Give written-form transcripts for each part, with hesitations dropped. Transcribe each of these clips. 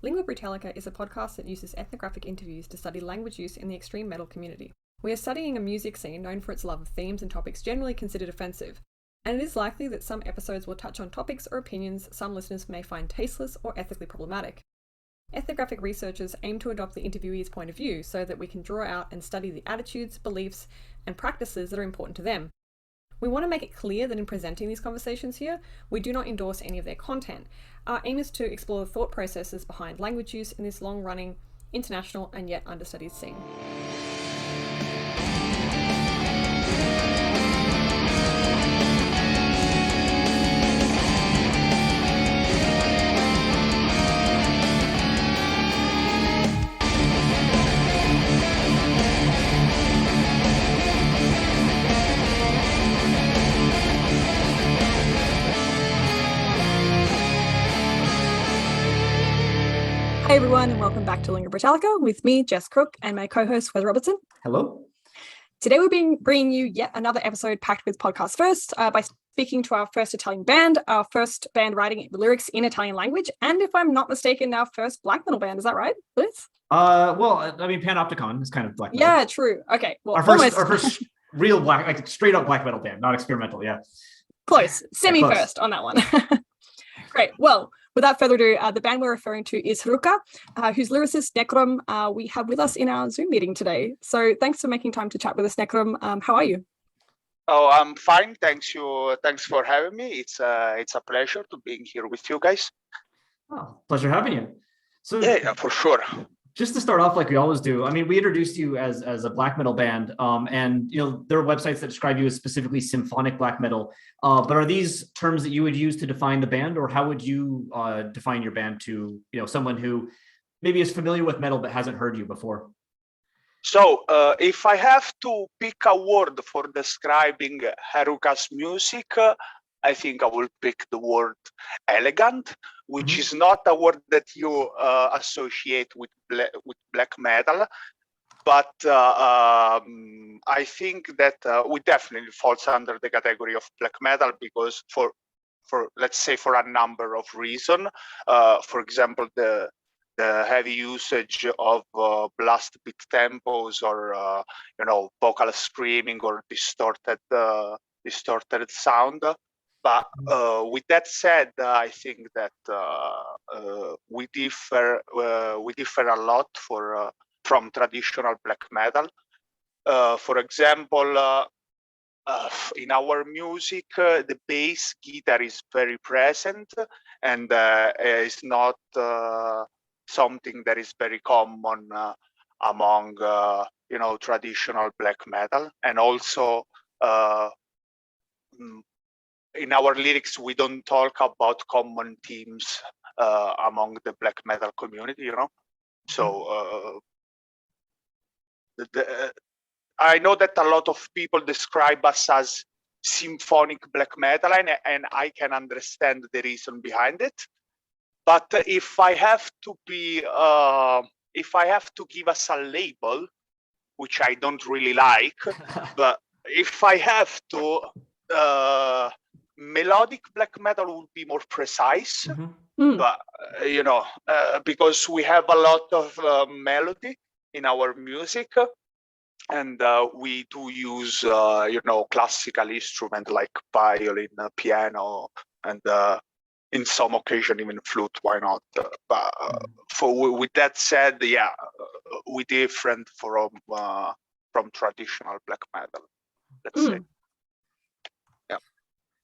Lingua Britannica is a podcast that uses ethnographic interviews to study language use in the extreme metal community. We are studying a music scene known for its love of themes and topics generally considered offensive, and it is likely that some episodes will touch on topics or opinions some listeners may find tasteless or ethically problematic. Ethnographic researchers aim to adopt the interviewee's point of view so that we can draw out and study the attitudes, beliefs, and practices that are important to them. We want to make it clear that in presenting these conversations here, we do not endorse any of their content. Our aim is to explore the thought processes behind language use in this long-running, international, and yet understudied scene. Hey everyone, and welcome back to Lingua Britannica with me, Jess Crook, and my co-host, Heather Robertson. Hello. Today we're bringing you yet another episode packed with podcast first by speaking to our first Italian band, our first band writing lyrics in Italian language, and if I'm not mistaken, our first black metal band. Is that right, Liz? Well, I mean, Panopticon is kind of black metal. Yeah, true. Okay, well, our first real black, like straight up black metal band, not experimental. Yeah, close, semi-first on that one. Great. Well, without further ado, the band we're referring to is Heruka, whose lyricist Nekrom we have with us in our Zoom meeting today. So thanks for making time to chat with us, Nekrom. How are you? Oh, I'm fine. Thanks for having me. It's a pleasure to be here with you guys. Oh, pleasure having you. So yeah, for sure. Just to start off like we always do, I mean, we introduced you as a black metal band, and you know there are websites that describe you as specifically symphonic black metal. But are these terms that you would use to define the band, or how would you define your band to someone who maybe is familiar with metal but hasn't heard you before? So if I have to pick a word for describing Heruka's music, I think I will pick the word elegant, which is not a word that you associate with black metal, but I think that we definitely falls under the category of black metal because for let's say for a number of reasons. For example, the heavy usage of blast beat tempos or vocal screaming or distorted sound. But with that said, I think that we differ a lot from traditional black metal. For example, in our music, the bass guitar is very present and is not something that is very common among traditional black metal, and also. In our lyrics, we don't talk about common themes among the black metal community, So I know that a lot of people describe us as symphonic black metal, and I can understand the reason behind it. But if I have to give us a label, which I don't really like, but if I have to. Melodic black metal would be more precise, but because we have a lot of melody in our music, and we do use classical instrument like violin, piano, and in some occasion even flute. Why not? But with that said, yeah, we different from traditional black metal. Let's say.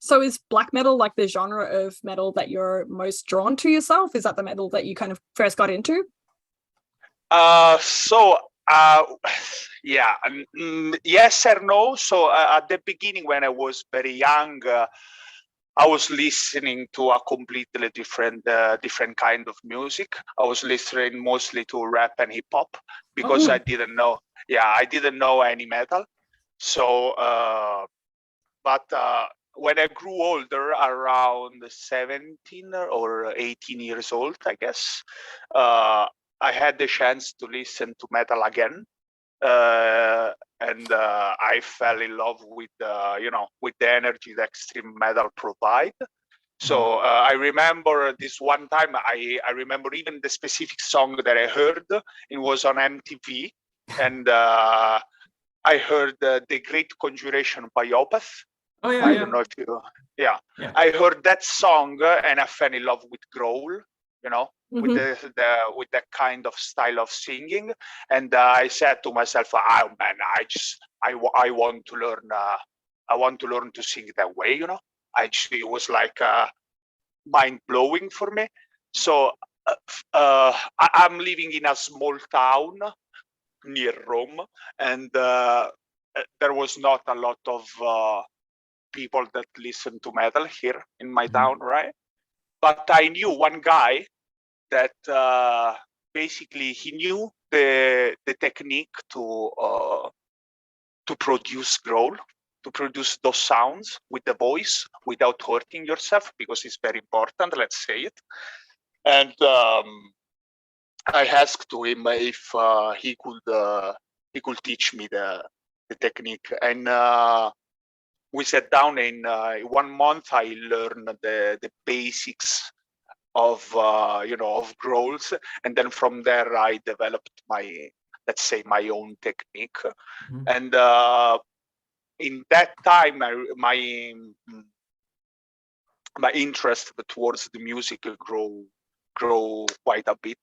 So is black metal like the genre of metal that you're most drawn to yourself? Is that the metal that you kind of first got into? Yeah, yes or no. So at the beginning, when I was very young, I was listening to a completely different kind of music. I was listening mostly to rap and hip hop because I didn't know any metal. So, but when I grew older, around 17 or 18 years old, I guess, I had the chance to listen to metal again. And I fell in love with the energy that extreme metal provide. So I remember this one time, I remember even the specific song that I heard. It was on MTV. And I heard The Great Conjuration by Opeth. Oh, yeah, I don't know if you, yeah. I heard that song and I fell in love with growl, you know, with with that kind of style of singing. And I said to myself, oh man, I want to learn, I want to learn to sing that way, you know. It was like mind blowing for me. So I'm living in a small town near Rome, and there was not a lot of people that listen to metal here in my town, right? But I knew one guy that basically he knew the technique to produce growl, to produce those sounds with the voice without hurting yourself, because it's very important, let's say it. And I asked to him if he could teach me the technique, and we sat down. In 1 month, I learned the basics of of growls, and then from there I developed my, let's say, my own technique. And in that time, my interest towards the music grow quite a bit,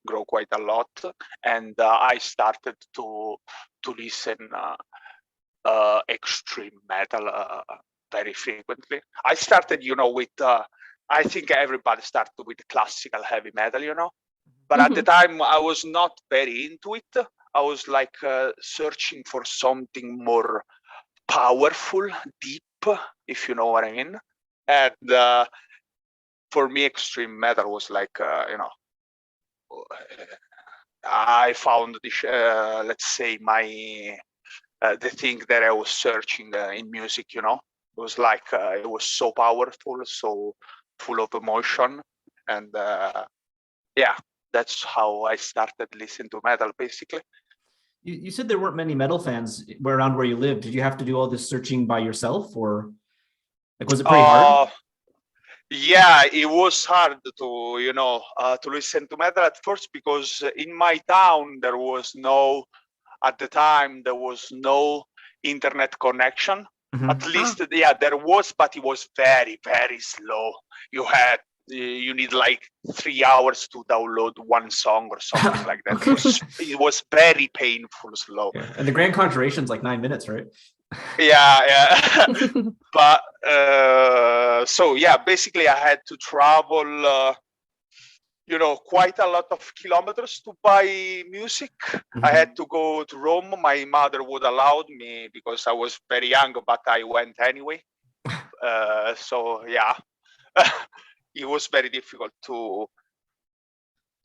grow quite a lot, and I started to listen extreme metal very frequently. I started, with I think everybody started with classical heavy metal, but at the time I was not very into it. I was like searching for something more powerful, deep, if you know what I mean. And for me, extreme metal was like, I found this, let's say, my the thing that I was searching in music. It was like it was so powerful, so full of emotion, and yeah, that's how I started listening to metal, basically. You said there weren't many metal fans around where you lived. Did you have to do all this searching by yourself, or like was it pretty hard? Yeah, it was hard to to listen to metal at first, because in my town at the time there was no internet connection. At least, yeah, there was, but it was very, very slow. You need like 3 hours to download one song or something like that. It was very painful, slow. Yeah. And the Grand Conjuration's like 9 minutes, right? Yeah. But so yeah, basically I had to travel quite a lot of kilometers to buy music. I had to go to Rome. My mother would allow me because I was very young, but I went anyway. So yeah, it was very difficult to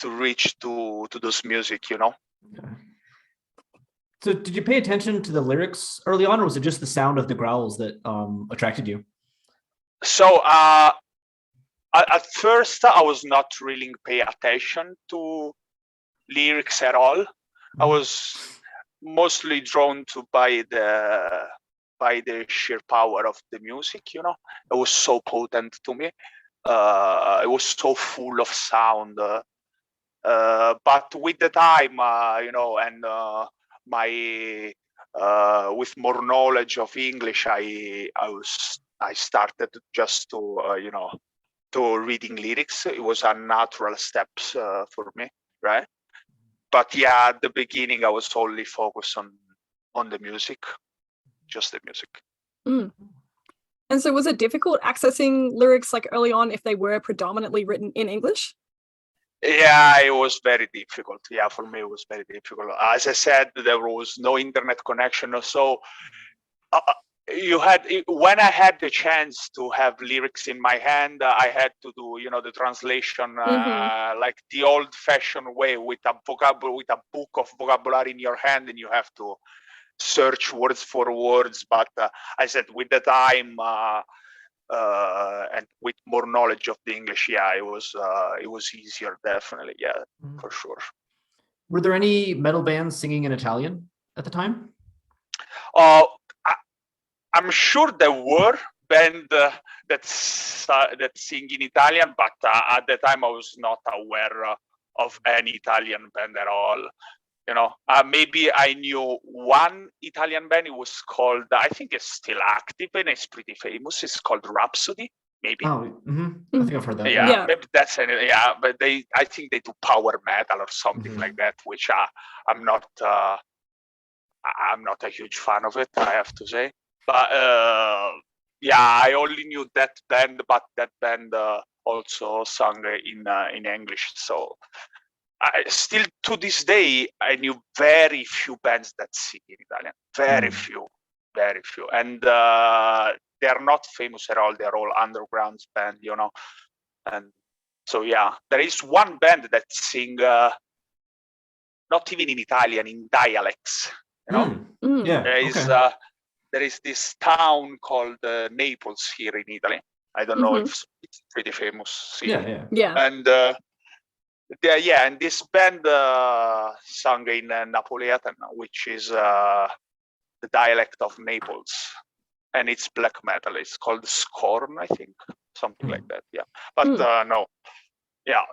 reach to those music, Okay. So did you pay attention to the lyrics early on, or was it just the sound of the growls that attracted you? So at first, I was not really paying attention to lyrics at all. I was mostly drawn to by the sheer power of the music. It was so potent to me. It was so full of sound. But with the time, and my with more knowledge of English, I started just to to reading lyrics. It was a natural steps for me, right? But yeah, at the beginning, I was only focused on the music, just the music. And so was it difficult accessing lyrics like early on if they were predominantly written in English? Yeah, it was very difficult. Yeah, for me, it was very difficult. As I said, there was no internet connection. So when I had the chance to have lyrics in my hand, I had to do the translation like the old-fashioned way, with a book of vocabulary in your hand, and you have to search words for words. But I said, with the time and with more knowledge of the English, yeah, it was easier, definitely. Yeah, for sure. Were there any metal bands singing in Italian at the time? I'm sure there were, band that sing in Italian, but at the time I was not aware of any Italian band at all. Maybe I knew one Italian band. It was called, I think it's still active and it's pretty famous. It's called Rhapsody, maybe. Oh, I think I've heard that. Yeah, maybe that's it. Yeah, but I think they do power metal or something like that, which I'm not a huge fan of it, I have to say. But I only knew that band, but that band also sung in English. So still to this day, I knew very few bands that sing in Italian. Very few. And they are not famous at all. They're all underground band, And so, there is one band that sing not even in Italian, in dialects, Yeah. There is this town called Naples here in Italy. I don't know if it's pretty famous city. Yeah. And and this band sung in Napoletan, which is the dialect of Naples, and it's black metal. It's called Scorn, I think, something like that. Yeah, but no. Yeah.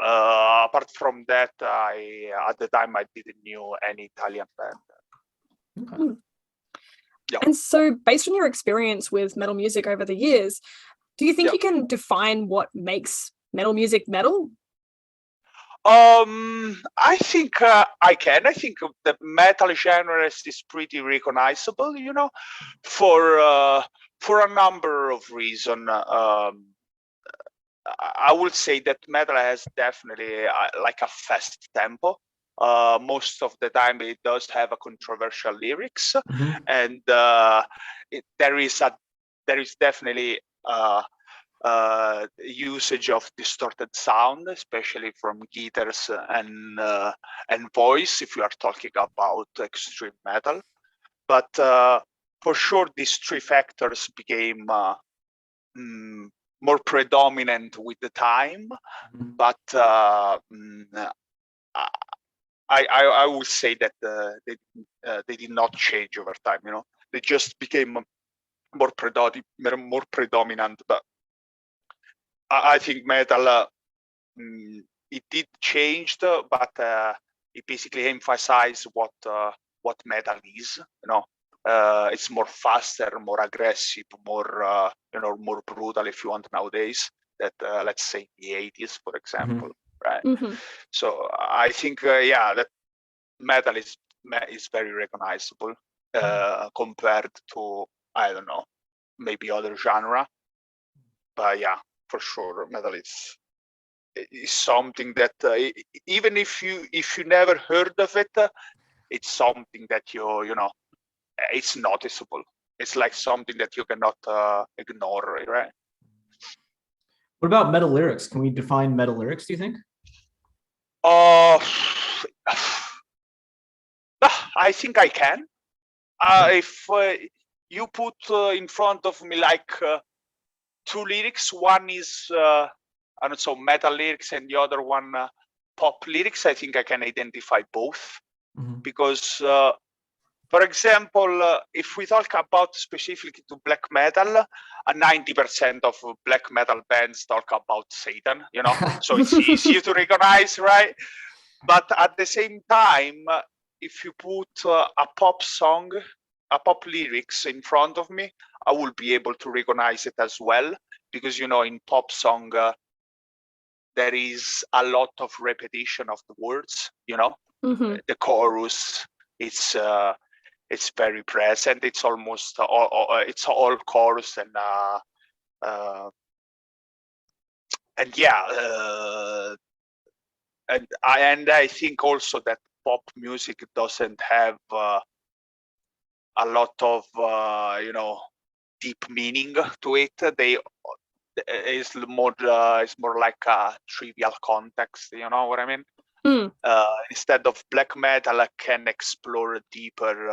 Apart from that, at the time I didn't know any Italian band. Okay. Yeah. And so, based on your experience with metal music over the years, do you think you can define what makes metal music metal? I think I can. I think the metal genre is pretty recognizable, for a number of reasons. I would say that metal has definitely like a fast tempo. Most of the time, it does have a controversial lyrics, and there is definitely usage of distorted sound, especially from guitars and voice, if you are talking about extreme metal. But for sure, these three factors became more predominant with the time. But I would say that they did not change over time. They just became more predominant. But I think metal it did change, but it basically emphasized what metal is. It's more faster, more aggressive, more more brutal, if you want, nowadays. That let's say the 80s, for example, right? So I think that metal is very recognizable compared to, I don't know, maybe other genre. But for sure, metal is something that even if you never heard of it, it's something that you know it's noticeable. It's like something that you cannot ignore, right? What about metal lyrics? Can we define metal lyrics, do you think? I think I can. If you put in front of me like two lyrics, one is metal lyrics and the other one pop lyrics, I think I can identify both. Because for example, if we talk about specifically to black metal, 90% of black metal bands talk about Satan, so it's easy to recognize, right? But at the same time, if you put a pop song, a pop lyrics in front of me, I will be able to recognize it as well, because in pop song there is a lot of repetition of the words. The chorus, it's very present. It's almost it's all chorus and I think also that pop music doesn't have a lot of deep meaning to it. It's more like a trivial context. You know what I mean? Instead of black metal, I can explore deeper.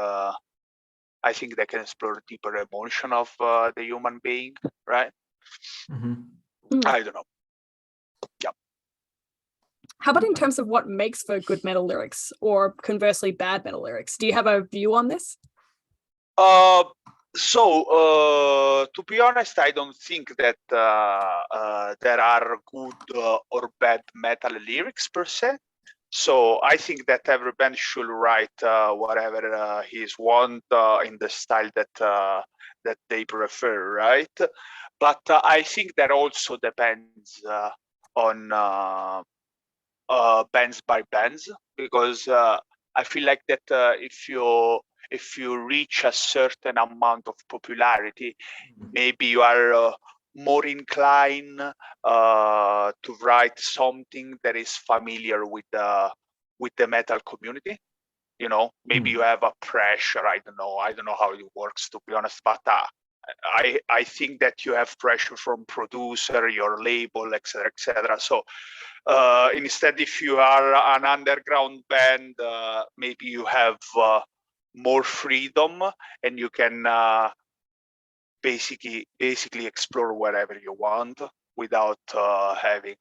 I think they can explore deeper emotion of the human being, right? I don't know. Yeah. How about in terms of what makes for good metal lyrics, or conversely bad metal lyrics? Do you have a view on this? To be honest, I don't think that there are good or bad metal lyrics per se. So I think that every band should write whatever he's want in the style that they prefer, right? But I think that also depends on bands by bands, because I feel like that if you reach a certain amount of popularity, maybe you are more inclined to write something that is familiar with the metal community. You know, maybe you have a pressure. I don't know how it works, to be honest, but I think that you have pressure from producer, your label, etc., etc. So instead, if you are an underground band, maybe you have more freedom, and you can basically explore whatever you want without having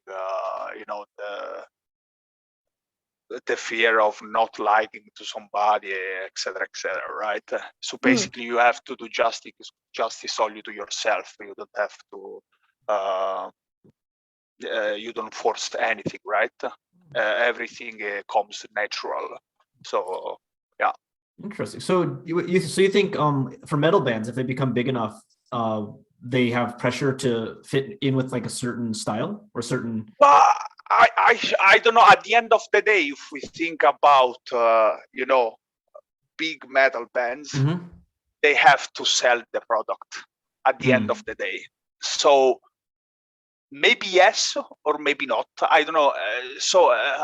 the fear of not liking to somebody, etc., etc., right? So basically you have to do justice only to yourself. You don't have to you don't force anything, right? Everything comes natural. So yeah. Interesting. So you think for metal bands, if they become big enough, they have pressure to fit in with like a certain style or certain? Well, I don't know. At the end of the day, if we think about big metal bands, they have to sell the product at the end of the day. So maybe yes or maybe not. I don't know.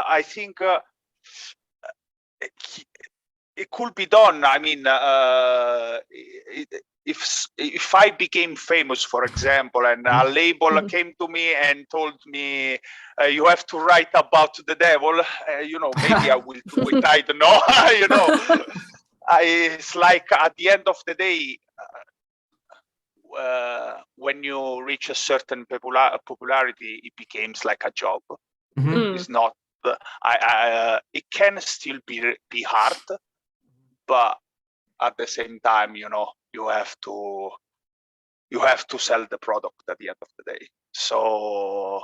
I think it could be done. I mean, if I became famous, for example, and a label came to me and told me you have to write about the devil, maybe I will do it. I don't know. It's like at the end of the day, when you reach a certain popularity, it becomes like a job. It's not. It can still be hard, but at the same time, you have to sell the product at the end of the day. So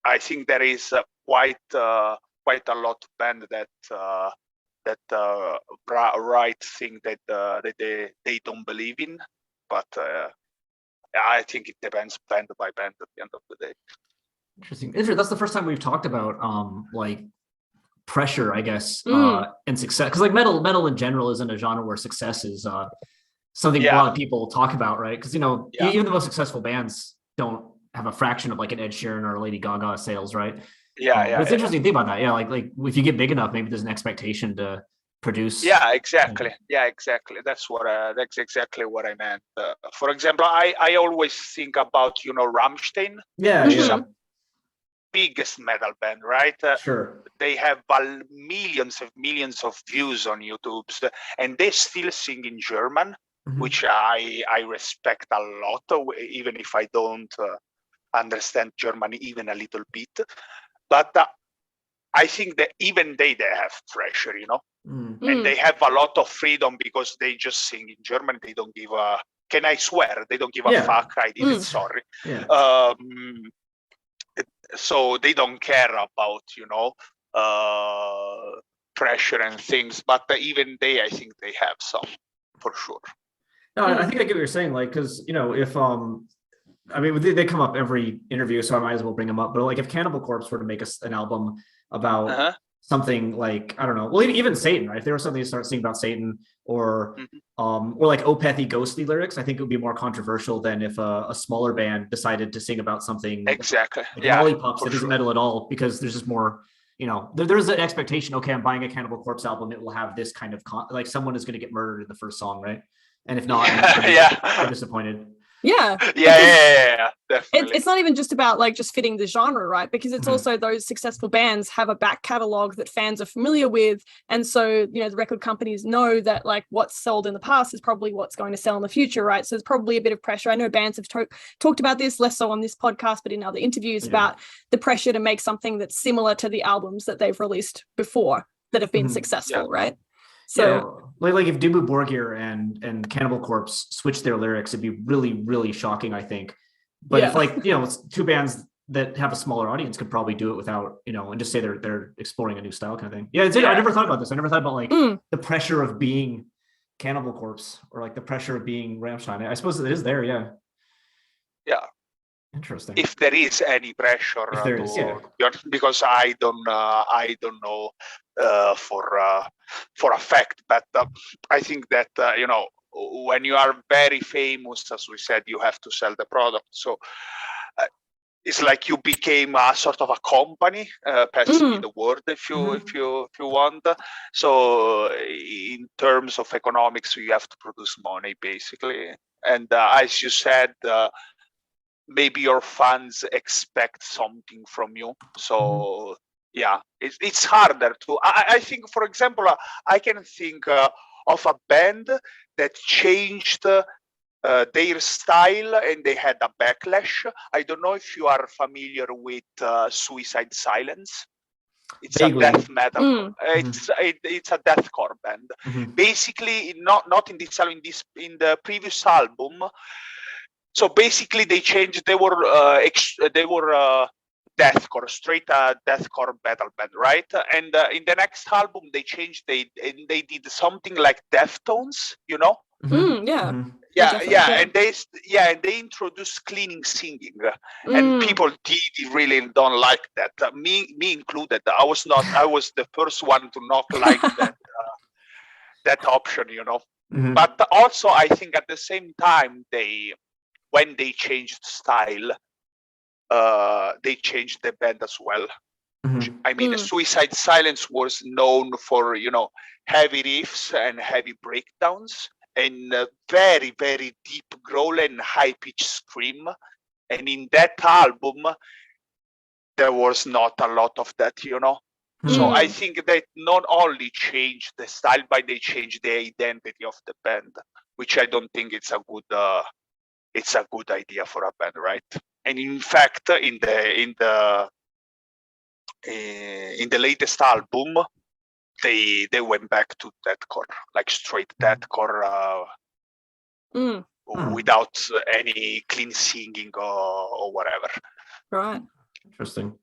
I think there is quite a lot of band that write things that they don't believe in, but I think it depends band by band at the end of the day. Interesting. That's the first time we've talked about like pressure, I guess, and success. Because like metal in general isn't a genre where success is something a lot of people talk about, right? Because even the most successful bands don't have a fraction of like an Ed Sheeran or a Lady Gaga sales, right? But it's interesting to think about that. Yeah, like if you get big enough, maybe there's an expectation to produce. Yeah, exactly. That's exactly what I meant. For example, I always think about Rammstein. Biggest metal band, right? Sure. They have millions of views on YouTube, and they still sing in German, which I respect a lot, even if I don't understand German even a little bit. But I think that even they have pressure, and they have a lot of freedom because they just sing in German. They don't give a. Can I swear? They don't give a fuck. I did it. Sorry. Yeah. So they don't care about pressure and things, but even I think they have some, for sure. No, I think I get what you're saying, like, because if I mean they come up every interview, so I might as well bring them up. But like if Cannibal Corpse were to make an album about something like, I don't know, well, even Satan, right? If there was something to start singing about Satan or like Opethy ghostly lyrics, I think it would be more controversial than if a smaller band decided to sing about something exactly like Lollipops that isn't metal at all, because there's just more, there's an expectation. Okay, I'm buying a Cannibal Corpse album, it will have this kind of like someone is going to get murdered in the first song, right? And if not, I'm disappointed. Yeah, definitely. It's not even just about like just fitting the genre, right? Because it's also those successful bands have a back catalog that fans are familiar with, and so the record companies know that like what's sold in the past is probably what's going to sell in the future, right? So there's probably a bit of pressure. I know bands have talked about this, less so on this podcast, but in other interviews, about the pressure to make something that's similar to the albums that they've released before that have been successful, right? So like if Dimmu Borgir and Cannibal Corpse switched their lyrics, it'd be really, really shocking, I think. But if like, it's two bands that have a smaller audience could probably do it without, and just say they're exploring a new style kind of thing. Yeah, I never thought about this. I never thought about like the pressure of being Cannibal Corpse or like the pressure of being Rammstein. I suppose it is there, yeah. Yeah. Interesting. If there is any pressure, if there is, because I don't know for a fact, but I think that when you are very famous, as we said, you have to sell the product. So it's like you became a sort of a company, passing me the word if you want. So in terms of economics, you have to produce money basically, and as you said. Maybe your fans expect something from you. So it's harder to. I think, for example, I can think of a band that changed their style and they had a backlash. I don't know if you are familiar with Suicide Silence. It's Vaguely. a death metal. It's a deathcore band. Basically, not in this album. In the previous album. So basically, they changed. They were deathcore, straight deathcore metal band, right? And in the next album, they changed. They did something like Deftones, Yeah, and they introduced cleaning singing, and people really don't like that. Me included. I was the first one to not like that option, But also, I think at the same time when they changed style, they changed the band as well. I mean, Suicide Silence was known for, heavy riffs and heavy breakdowns and very, very deep growl and high-pitched scream. And in that album, there was not a lot of that, So I think that not only changed the style, but they changed the identity of the band, which I don't think it's a good idea for a band, right? And in fact, in the latest album, they went back to deathcore, like straight deathcore, without any clean singing or whatever. Right. Interesting.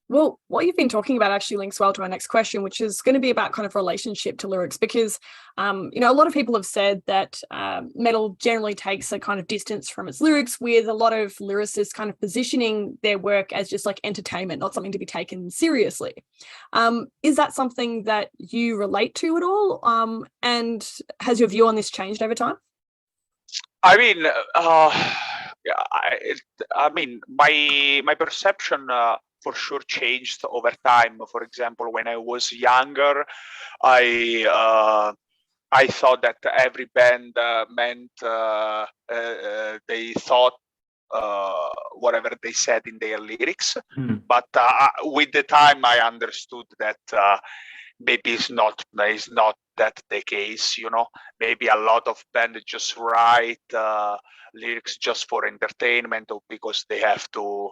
Well, what you've been talking about actually links well to our next question, which is going to be about kind of relationship to lyrics, because, a lot of people have said that metal generally takes a kind of distance from its lyrics, with a lot of lyricists kind of positioning their work as just like entertainment, not something to be taken seriously. Is that something that you relate to at all? And has your view on this changed over time? I mean, my perception for sure changed over time. For example, when I was younger, I thought that every band meant they thought whatever they said in their lyrics. But with the time, I understood that maybe it's not that the case. Maybe a lot of bands just write lyrics just for entertainment or because they have to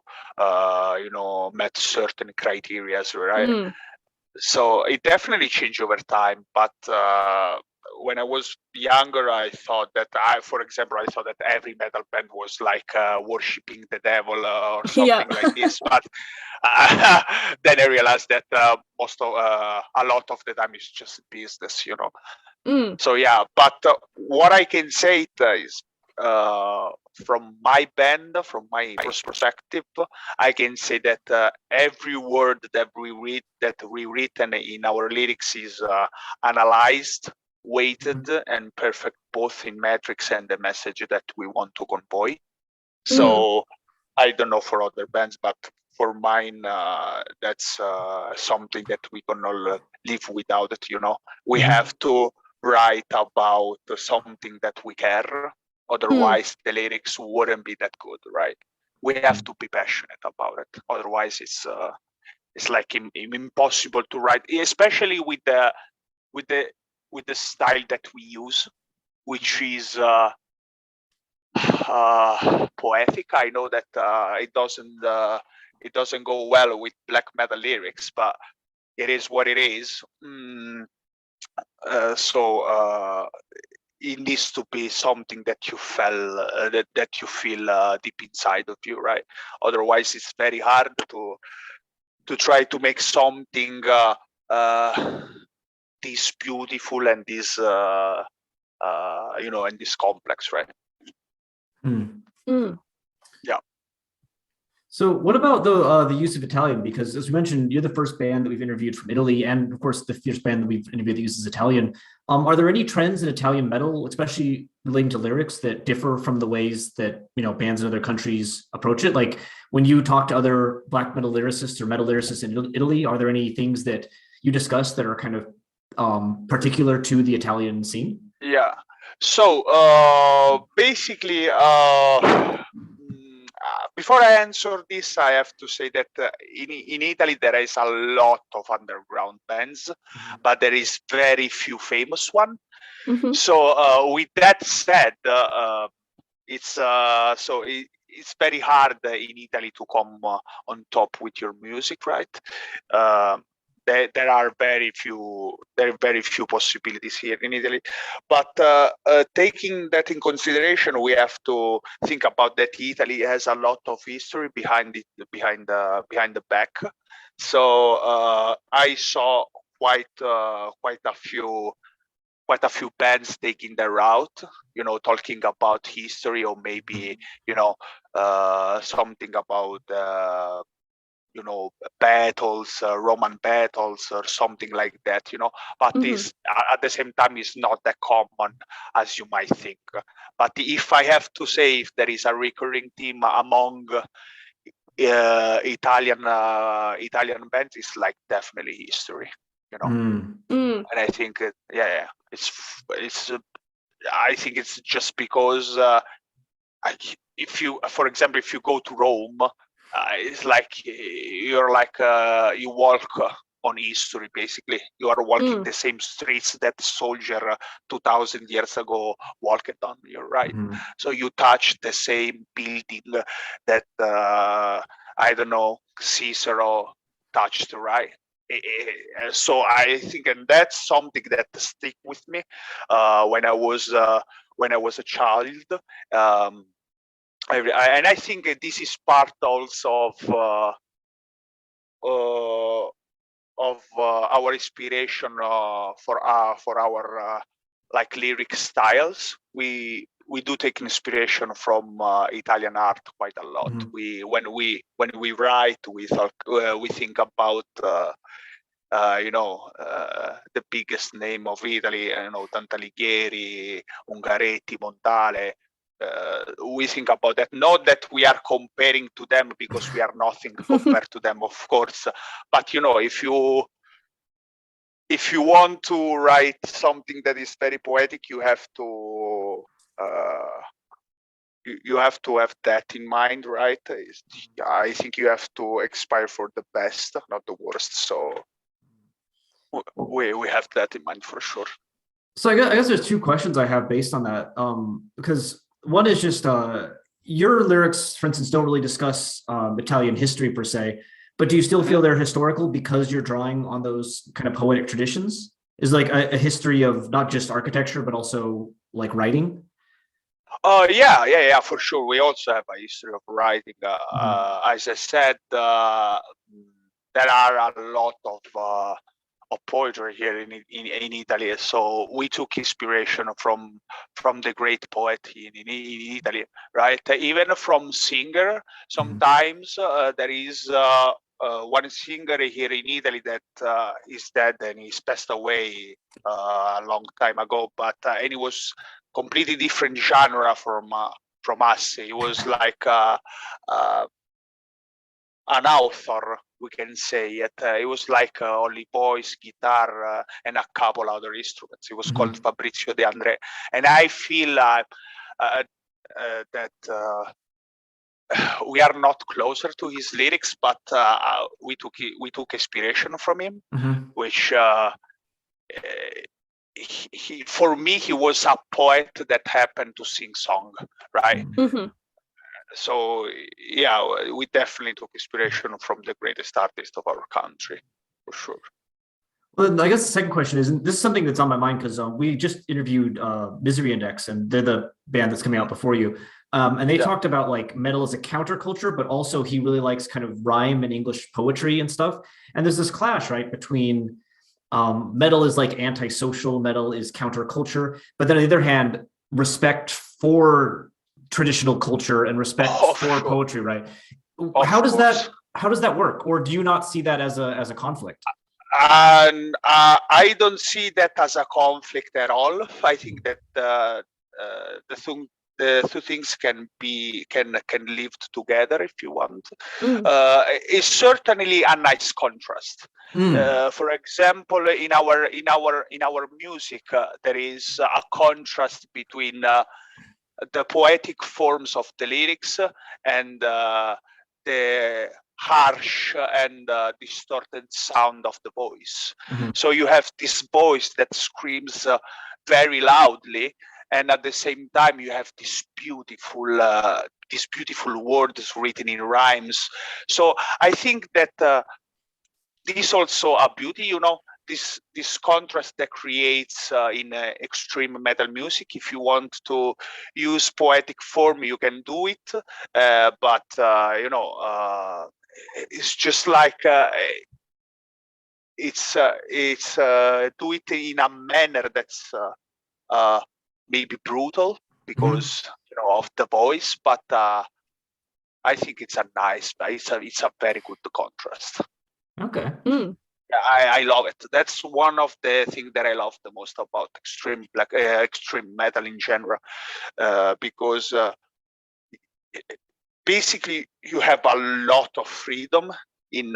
met certain criteria, right? So it definitely changed over time, but when I was younger, I thought that for example, I thought that every metal band was like worshipping the devil or something like this. But then I realized that a lot of the time it's just business, So yeah, but what I can say is from my band, from my perspective, I can say that every word that we written in our lyrics is analyzed, weighted, and perfect, both in metrics and the message that we want to convey. So I don't know for other bands, but for mine, that's something that we cannot live without it. We have to write about something that we care. Otherwise, the lyrics wouldn't be that good, right? We have to be passionate about it. Otherwise, it's like impossible to write, especially with the style that we use, which is poetic. I know that it doesn't go well with black metal lyrics, but it is what it is. It needs to be something that you that you feel deep inside of you, right? Otherwise, it's very hard to try to make something this beautiful and this and this complex, right? Yeah. So what about the use of Italian? Because as we mentioned, you're the first band that we've interviewed from Italy, and of course the first band that we've interviewed that uses Italian. Are there any trends in Italian metal, especially relating to lyrics, that differ from the ways that bands in other countries approach it? Like when you talk to other black metal lyricists or metal lyricists in Italy, are there any things that you discuss that are kind of particular to the Italian scene? Yeah. So basically, before I answer this, I have to say that in Italy there is a lot of underground bands, but there is very few famous one. So with that said, it's very hard in Italy to come on top with your music, right? There are very few possibilities here in Italy, but taking that in consideration, we have to think about that Italy has a lot of history behind the back. So I saw quite a few bands taking the route, talking about history, or maybe something about battles, Roman battles, or something like that, but this at the same time is not that common as you might think. But if I have to say, if there is a recurring theme among Italian bands, it's like definitely history, and I think I think it's just because if you, for example, if you go to Rome, it's like you walk on history. Basically, you are walking the same streets that soldier 2000 years ago walked on. You're right. So you touch the same building that I don't know, Cicero touched, right? So I think, and that's something that stick with me when I was a child. And I think this is part also of our inspiration for our like lyric styles. We do take inspiration from Italian art quite a lot. When we write, we think about the biggest name of Italy, Dante Alighieri, Ungaretti, Montale. We think about that, not that we are comparing to them, because we are nothing compared to them, of course, but if you want to write something that is very poetic, you have to have that in mind, right? I think you have to aspire for the best, not the worst. So we have that in mind for sure. So I guess there's two questions I have based on that, because one is just your lyrics, for instance, don't really discuss Italian history per se, but do you still feel they're historical because you're drawing on those kind of poetic traditions? Is like a history of not just architecture, but also like writing? Yeah, for sure. We also have a history of writing. As I said, there are a lot of poetry here in Italy. So we took inspiration from the great poet in Italy, right? Even from singer. Sometimes there is one singer here in Italy that is dead, and he's passed away a long time ago. But and he was completely different genre from us. He was like an author, we can say. It was like only voice, guitar, and a couple other instruments. He was called Fabrizio De André, and I feel that we are not closer to his lyrics, but we took inspiration from him, which for me, he was a poet that happened to sing song, right? So yeah, we definitely took inspiration from the greatest artist of our country, for sure. Well, I guess the second question is, and this is something that's on my mind because we just interviewed Misery Index, and they're the band that's coming out before you. And they talked about like metal as a counterculture, but also he really likes kind of rhyme and English poetry and stuff. And there's this clash, right, between metal is like antisocial, metal is counterculture, but then on the other hand, respect for traditional culture and respect for poetry, right? How does that work, or do you not see that as a conflict? And I don't see that as a conflict at all. I think that the two things can live together if you want. It's certainly a nice contrast. For example, in our music, there is a contrast between the poetic forms of the lyrics and the harsh and distorted sound of the voice. So you have this voice that screams very loudly, and at the same time you have these beautiful words written in rhymes. So I think that this also a beauty, you know, this contrast that creates in extreme metal music. If you want to use poetic form, you can do it, but you know, it's just like it's do it in a manner that's maybe brutal because you know of the voice, but I think it's a very good contrast. Okay. I love it. That's one of the things that I love the most about extreme metal in general, because basically you have a lot of freedom in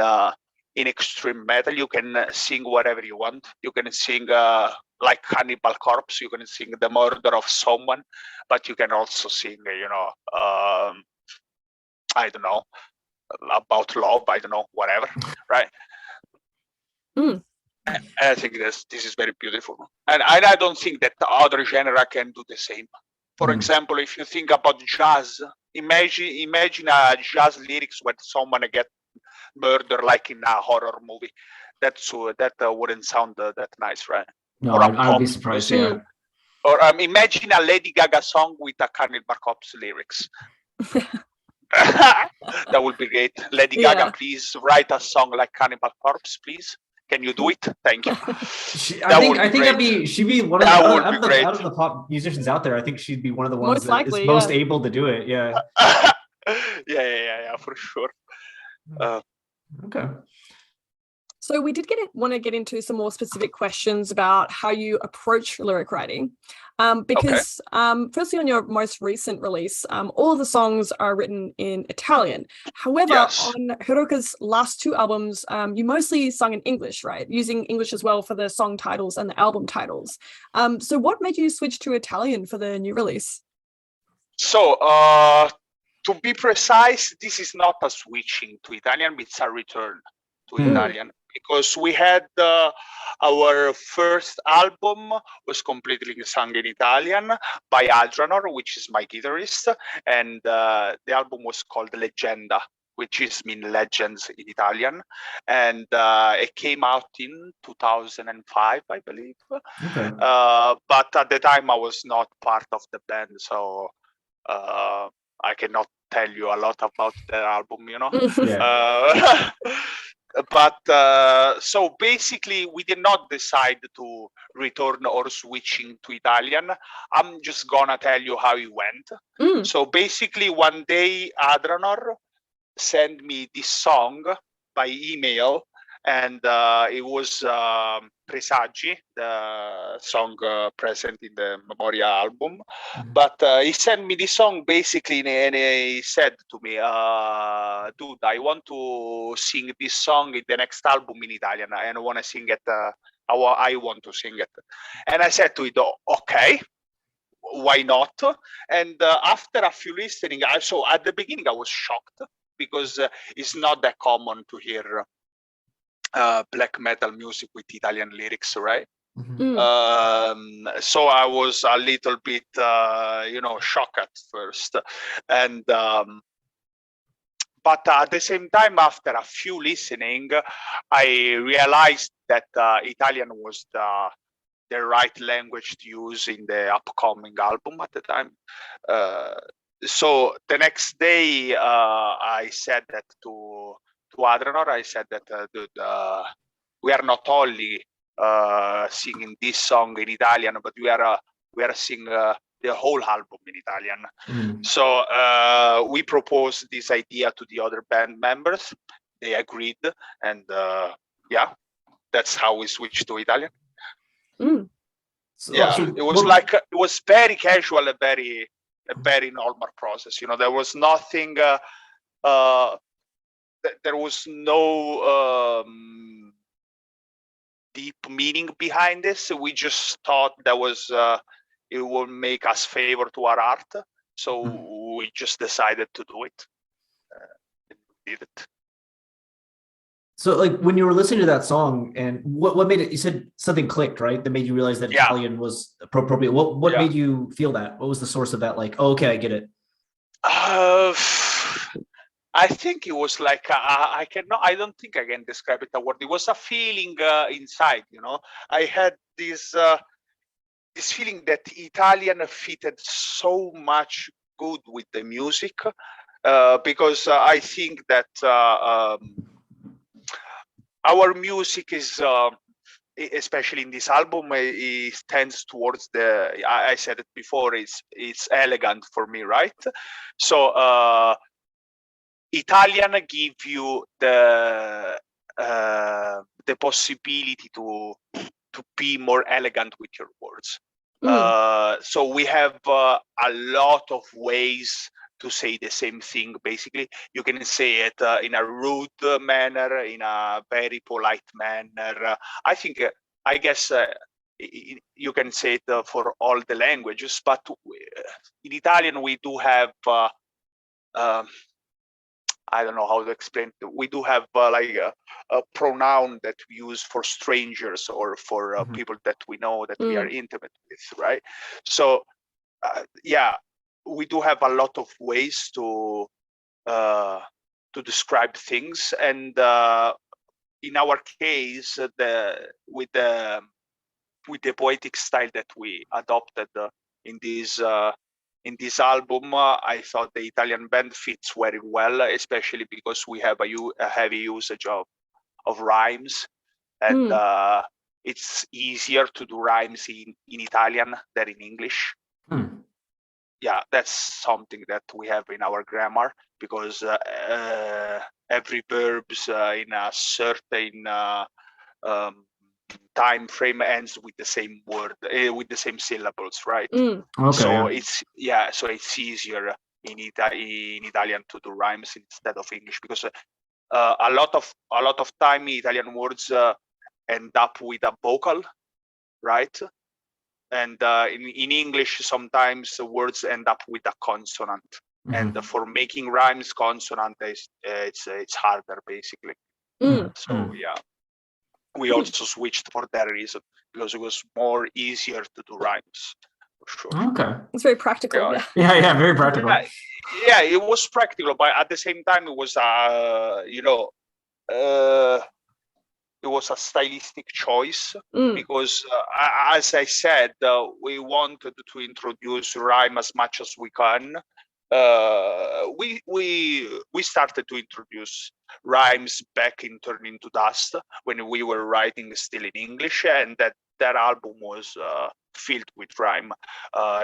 extreme metal. You can sing whatever you want. You can sing like Cannibal Corpse. You can sing the murder of someone, but you can also sing, you know, I don't know, about love. I don't know, whatever, right? I think this is very beautiful, and I don't think that the other genre can do the same. For example, if you think about jazz, imagine a jazz lyrics when someone get murdered like in a horror movie. That wouldn't sound that nice, right? No, I'd be surprised. Yeah. Or imagine a Lady Gaga song with a Cannibal Corpse lyrics. That would be great. Lady Gaga, please write a song like Cannibal Corpse, please. Can you do it? Thank you. I think she'd be one of the out of the pop musicians out there. I think she'd be one of the ones that is most able to do it. Yeah. yeah, for sure. Okay. So we did want to get into some more specific questions about how you approach lyric writing, because firstly, on your most recent release, all of the songs are written in Italian. However, on Heruka's last two albums, you mostly sung in English, right? Using English as well for the song titles and the album titles. So what made you switch to Italian for the new release? So, to be precise, this is not a switching to Italian, it's a return to Italian. Because we had our first album was completely sung in Italian by Adranor, which is my guitarist, and the album was called Leggenda, which means legends in Italian, and it came out in 2005, I believe. Okay. But at the time, I was not part of the band, so I cannot tell you a lot about the album, you know. But so basically, we did not decide to return or switching to Italian. I'm just gonna tell you how it went. So basically, one day Adranor sent me this song by email, and it was Presagi, the song present in the Memoria album. But he sent me this song basically, and he said to me, dude, I want to sing this song in the next album in Italian, and I want to sing it how I want to sing it. And I said to it, okay, why not? And after a few listening, so at the beginning I was shocked because it's not that common to hear black metal music with Italian lyrics, right? So I was a little bit, shocked at first, and but at the same time, after a few listening, I realized that Italian was the right language to use in the upcoming album at the time. So the next day, I said that to Adrenor. I said that dude, we are not only singing this song in Italian, but we are singing the whole album in Italian. So we proposed this idea to the other band members. They agreed, and yeah, that's how we switched to Italian. So, Yeah, it was like it was very casual, a very normal process. You know, there was nothing. There was no deep meaning behind this. We just thought that was it would make us favor to our art, so we just decided to do it. And did it. So, like, when you were listening to that song, and what made it? You said something clicked, right? That made you realize that Italian was appropriate. What made you feel that? What was the source of that? Like, oh, okay, I get it. I think it was like I don't think I can describe it a word. It was a feeling inside. You know, I had this feeling that Italian fitted so much good with the music because I think that. Our music is, especially in this album, it tends towards I said it before, it's elegant for me, right? So Italian give you the possibility to be more elegant with your words. So we have a lot of ways to say the same thing. Basically, you can say it in a rude manner, in a very polite manner. I guess you can say it for all the languages, but in Italian we do have I don't know how to explain it. We do have like a pronoun that we use for strangers or for people that we know, that we are intimate with, right? So yeah, we do have a lot of ways to describe things, and in our case, with the poetic style that we adopted in this album, I thought the Italian band fits very well, especially because we have a heavy usage of rhymes, and it's easier to do rhymes in Italian than in English. Yeah, that's something that we have in our grammar, because every verbs in a certain time frame ends with the same word, with the same syllables, right? Okay, so it's easier in Italian to do rhymes instead of English, because a lot of time Italian words end up with a vocal, right? And in English, sometimes the words end up with a consonant. And for making rhymes, consonant it's harder, basically. So yeah, we also switched for that reason, because it was more easier to do rhymes, for sure. Okay, it's very practical. Yeah, very practical. Yeah, it was practical, but at the same time, it was it was a stylistic choice, because as I said, we wanted to introduce rhyme as much as we can. We started to introduce rhymes back in Turn Into Dust, when we were writing still in English, and that album was filled with rhyme.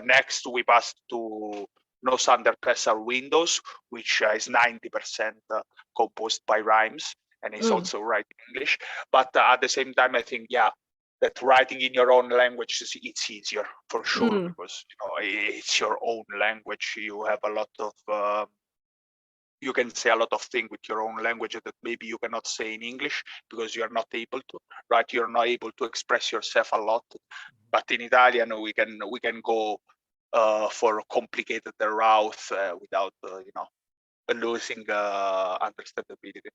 Next, we passed to No Thunder Castle Windows, which is 90% composed by rhymes, and it's also writing English. But at the same time, I think, that writing in your own language it's easier, for sure, because it's your own language. You have a lot of you can say a lot of things with your own language that maybe you cannot say in English, because you are not able to, right? You're not able to express yourself a lot. But in Italian, we can go for complicated route without losing understandability.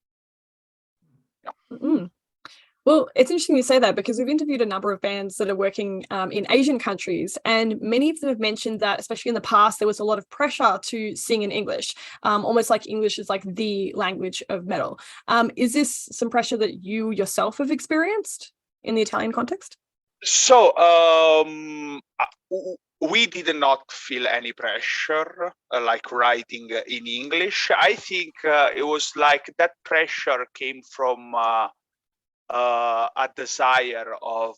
Well, it's interesting you say that because we've interviewed a number of bands that are working in Asian countries, and many of them have mentioned that, especially in the past, there was a lot of pressure to sing in English, almost like English is like the language of metal. Is this some pressure that you yourself have experienced in the Italian context? So we did not feel any pressure like writing in English. I think it was like that pressure came from a desire of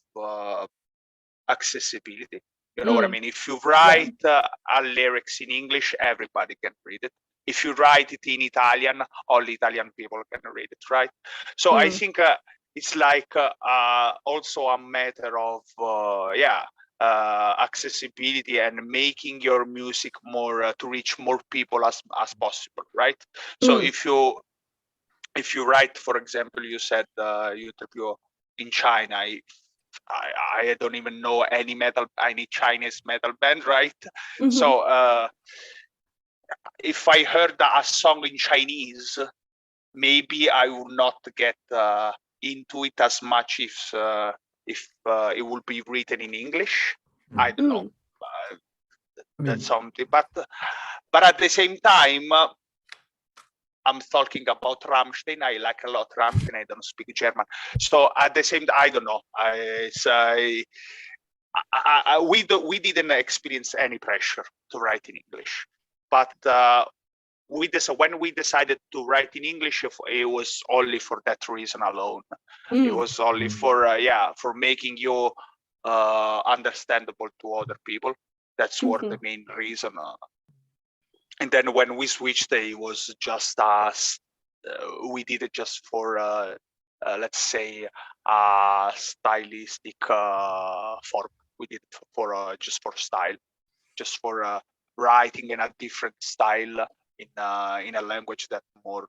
accessibility. You know what I mean? If you write a lyrics in English, everybody can read it. If you write it in Italian, only Italian people can read it, right? So I think it's like also a matter of accessibility and making your music more to reach more people as possible, right? So if you write, for example, you said you interview in China. I don't even know any Chinese metal band, right? So if I heard a song in Chinese, maybe I would not get into it as much if it would be written in English. I don't know. That's something, but at the same time, I'm talking about Rammstein. I like a lot Rammstein. I don't speak German, so at the same, I don't know. We didn't experience any pressure to write in English, but when we decided to write in English, it was only for that reason alone. It was only for making you understandable to other people. That's what the main reason. And then when we switched, it was just us. We did it just for, let's say, a stylistic form. We did it for just for style, just for writing in a different style in a language that more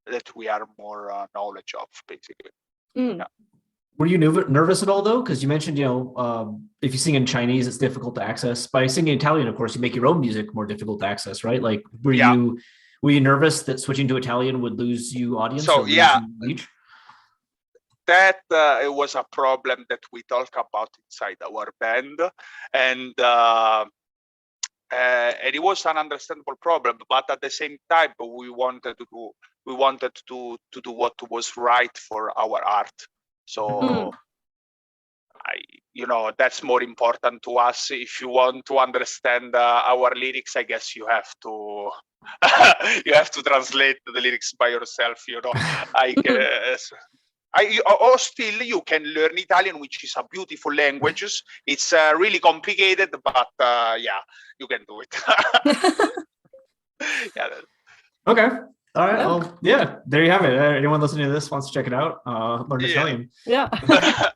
that we are more knowledge of, basically. Yeah. Were you nervous at all, though? Because you mentioned, if you sing in Chinese, it's difficult to access. By singing Italian, of course, you make your own music more difficult to access, right? Like, were you nervous that switching to Italian would lose you audience? So or lose you reach? That it was a problem that we talk about inside our band, and it was an understandable problem. But at the same time, we wanted to do what was right for our art. So that's more important to us. If you want to understand our lyrics, I guess you have to translate the lyrics by yourself. I guess. Still, you can learn Italian, which is a beautiful language. It's really complicated, but you can do it. Okay. All right. Well, there you have it. Anyone listening to this wants to check it out, learn Italian. Yeah. I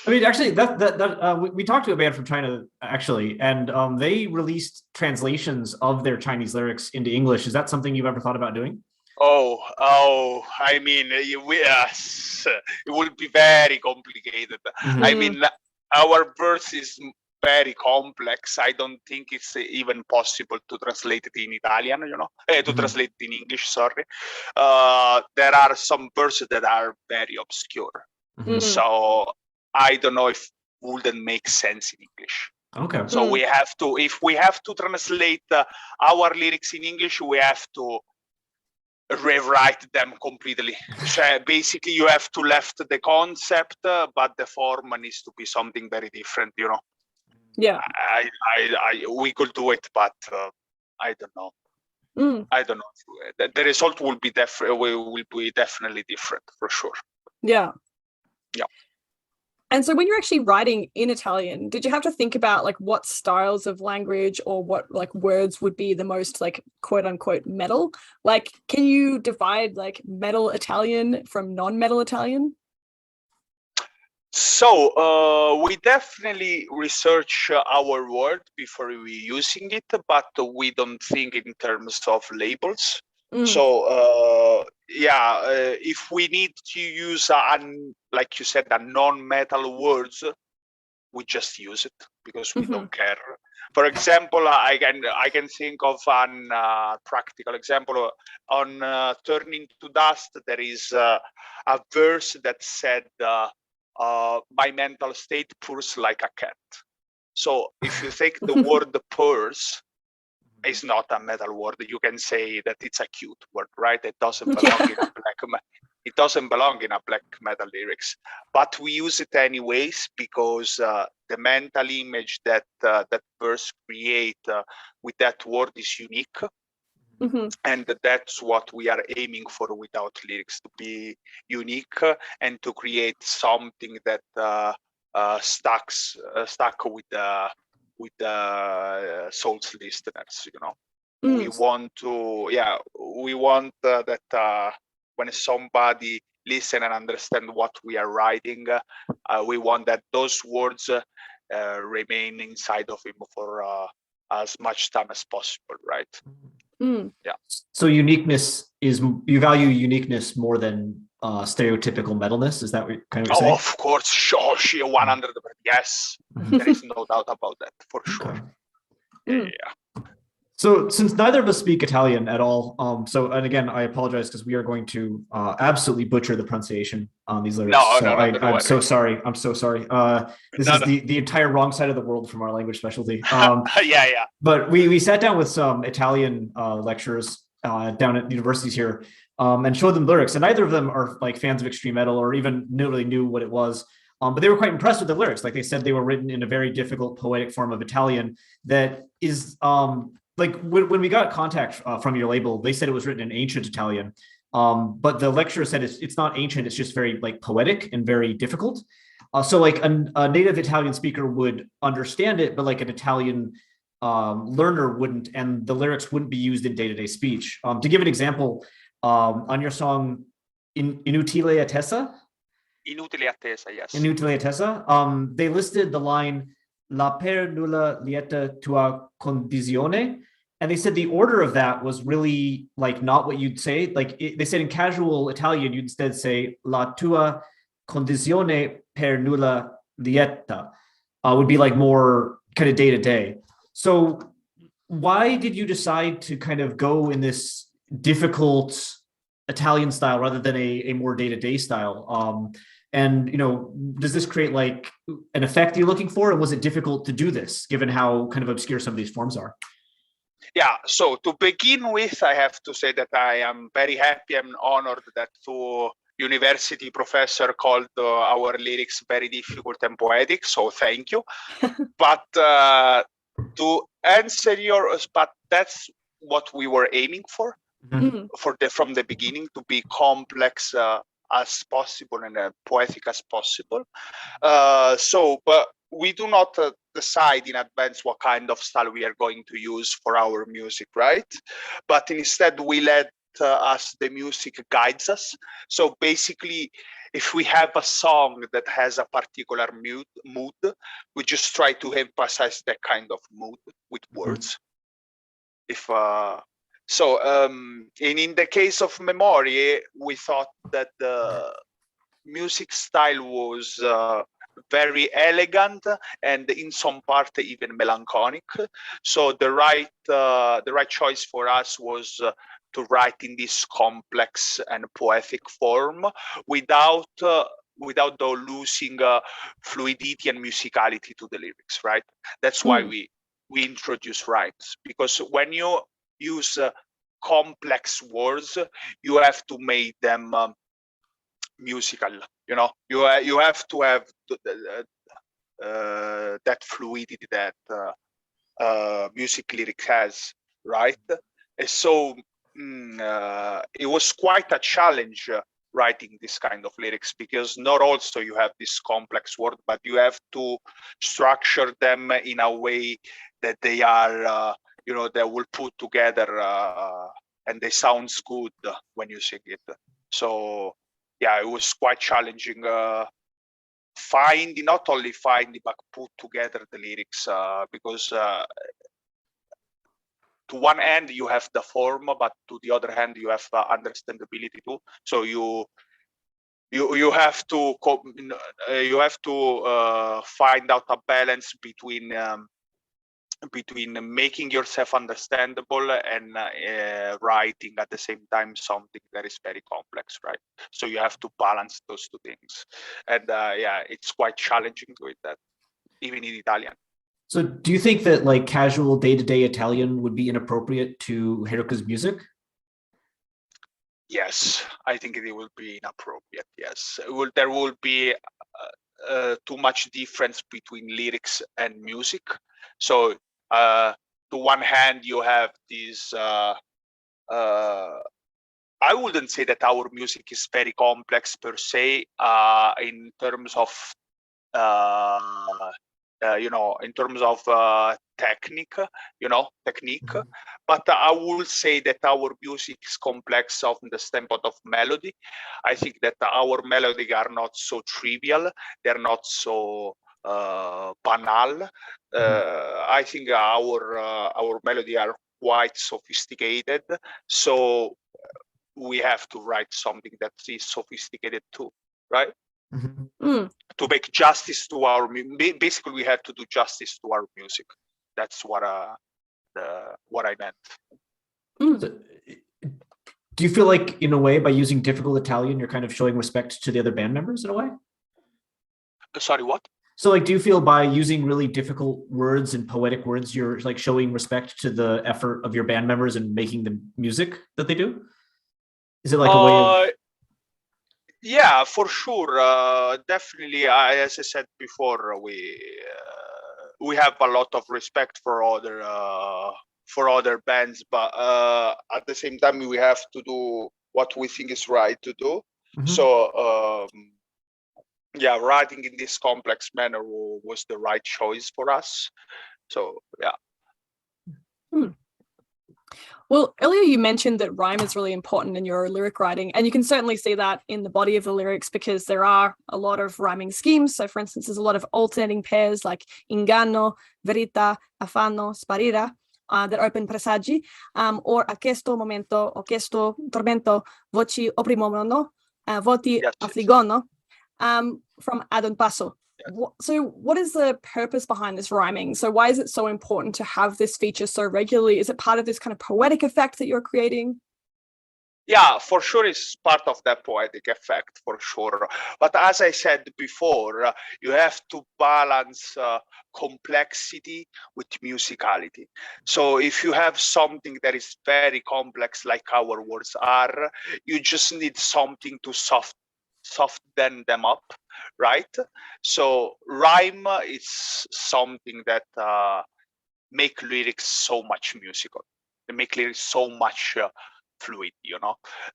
mean, actually, we talked to a band from China, actually, and they released translations of their Chinese lyrics into English. Is that something you've ever thought about doing? Oh, I mean, yes, it would be very complicated. I mean, our verse is very complex. I don't think it's even possible to translate it in Italian, to translate it in English, sorry. There are some verses that are very obscure. So I don't know if it wouldn't make sense in English. Okay. So if we have to translate our lyrics in English, we have to rewrite them completely. So basically, you have to left the concept, but the form needs to be something very different. Yeah. We could do it, but I don't know. I don't know. The result will be definitely different for sure. Yeah. Yeah. And so when you're actually writing in Italian, did you have to think about like what styles of language or what like words would be the most like quote unquote metal? Like, can you divide like metal Italian from non-metal Italian? So we definitely research our word before we using it, but we don't think in terms of labels. So if we need to use like you said, a non-metal words, we just use it because we don't care. For example, I can think of an practical example. On Turning to Dust, there is a verse that said, my mental state purrs like a cat. So if you take the word purrs, it's not a metal word. You can say that it's a cute word, right? It doesn't belong in a it doesn't belong in a black metal lyrics, but we use it anyways because the mental image that that verse create with that word is unique. And that's what we are aiming for without lyrics, to be unique and to create something that stuck with the Souls listeners. We want to, we want that when somebody listen and understand what we are writing, we want that those words remain inside of him for as much time as possible, right? Yeah. So uniqueness you value uniqueness more than stereotypical metalness. Is that what kind of saying? Of course, sure, 100%. Yes, there is no doubt about that, for sure. Yeah. So since neither of us speak Italian at all, and again, I apologize because we are going to absolutely butcher the pronunciation on these lyrics. I'm so sorry. I'm so sorry. This is the entire wrong side of the world from our language specialty. Yeah. But we sat down with some Italian lecturers down at universities here and showed them lyrics, and neither of them are like fans of extreme metal or even really knew what it was. But they were quite impressed with the lyrics. Like they said, they were written in a very difficult poetic form of Italian that is like when we got contact from your label, they said it was written in ancient Italian, but the lecturer said it's not ancient, it's just very like poetic and very difficult. So like a native Italian speaker would understand it, but like an Italian learner wouldn't, and the lyrics wouldn't be used in day-to-day speech. To give an example, on your song Inutile Attesa? Inutile Attesa, yes. Inutile Attesa, they listed the line La per nulla lieta tua condisione. And they said the order of that was really like not what you'd say. Like they said in casual Italian, you'd instead say La tua condisione per nulla lieta would be like more kind of day to day. So why did you decide to kind of go in this difficult Italian style rather than a more day-to-day style? And, does this create like an effect you're looking for? And was it difficult to do this given how kind of obscure some of these forms are? Yeah, so to begin with, I have to say that I am very happy and honored that two university professor called our lyrics very difficult and poetic. So thank you. But to answer but that's what we were aiming for, from the beginning, to be complex as possible and poetic as possible. But we do not decide in advance what kind of style we are going to use for our music, right? But instead we let us the music guides us. So basically, if we have a song that has a particular mood, we just try to emphasize that kind of mood with words. And in the case of Memorie, we thought that the music style was very elegant and in some part even melancholic. So the right choice for us was to write in this complex and poetic form without though losing fluidity and musicality to the lyrics, right? That's why we introduce rhymes, because when you use complex words, you have to make them musical. You have to have that fluidity that music lyric has, right? And so it was quite a challenge writing this kind of lyrics, because not also you have this complex word, but you have to structure them in a way that they are they will put together and they sounds good when you sing it. So yeah, it was quite challenging not only finding but put together the lyrics, because to one end you have the form, but to the other hand you have understandability too. So you have to find out a balance between between making yourself understandable and writing at the same time something that is very complex, right? So you have to balance those two things, and yeah, it's quite challenging doing that, even in Italian. So do you think that like casual day-to-day Italian would be inappropriate to Heruka's music? Yes, I think it will be inappropriate. Yes, there will be too much difference between lyrics and music. So to one hand, you have these. I wouldn't say that our music is very complex per se in terms of in terms of technique, but I will say that our music is complex of the standpoint of melody. I think that our melody are not so trivial, they're not so banal. I think our melody are quite sophisticated, so we have to write something that is sophisticated too, right? To make justice to our basically we have to do justice to our music. That's what I meant. So, do you feel like in a way by using difficult Italian you're kind of showing respect to the other band members in a way? Sorry, what? So like do you feel by using really difficult words and poetic words you're like showing respect to the effort of your band members and making the music that they do? Is it like a way of... Yeah, for sure. Definitely, as I said before, we have a lot of respect for other bands, but at the same time, we have to do what we think is right to do. So, yeah, writing in this complex manner was the right choice for us. So, yeah. Well, earlier you mentioned that rhyme is really important in your lyric writing, and you can certainly see that in the body of the lyrics because there are a lot of rhyming schemes. So, for instance, there's a lot of alternating pairs like inganno, verità, affanno, sparire that open presagi, or a questo momento, o questo tormento, voci opprimono, voti affliggono, from ad un passo. So what is the purpose behind this rhyming? So why is it so important to have this feature so regularly? Is it part of this kind of poetic effect that you're creating? Yeah, for sure it's part of that poetic effect, for sure. But as I said before, you have to balance complexity with musicality. So if you have something that is very complex like our words are, you just need something to soften them up, right? So rhyme is something that make lyrics so much musical. They make lyrics so much fluid,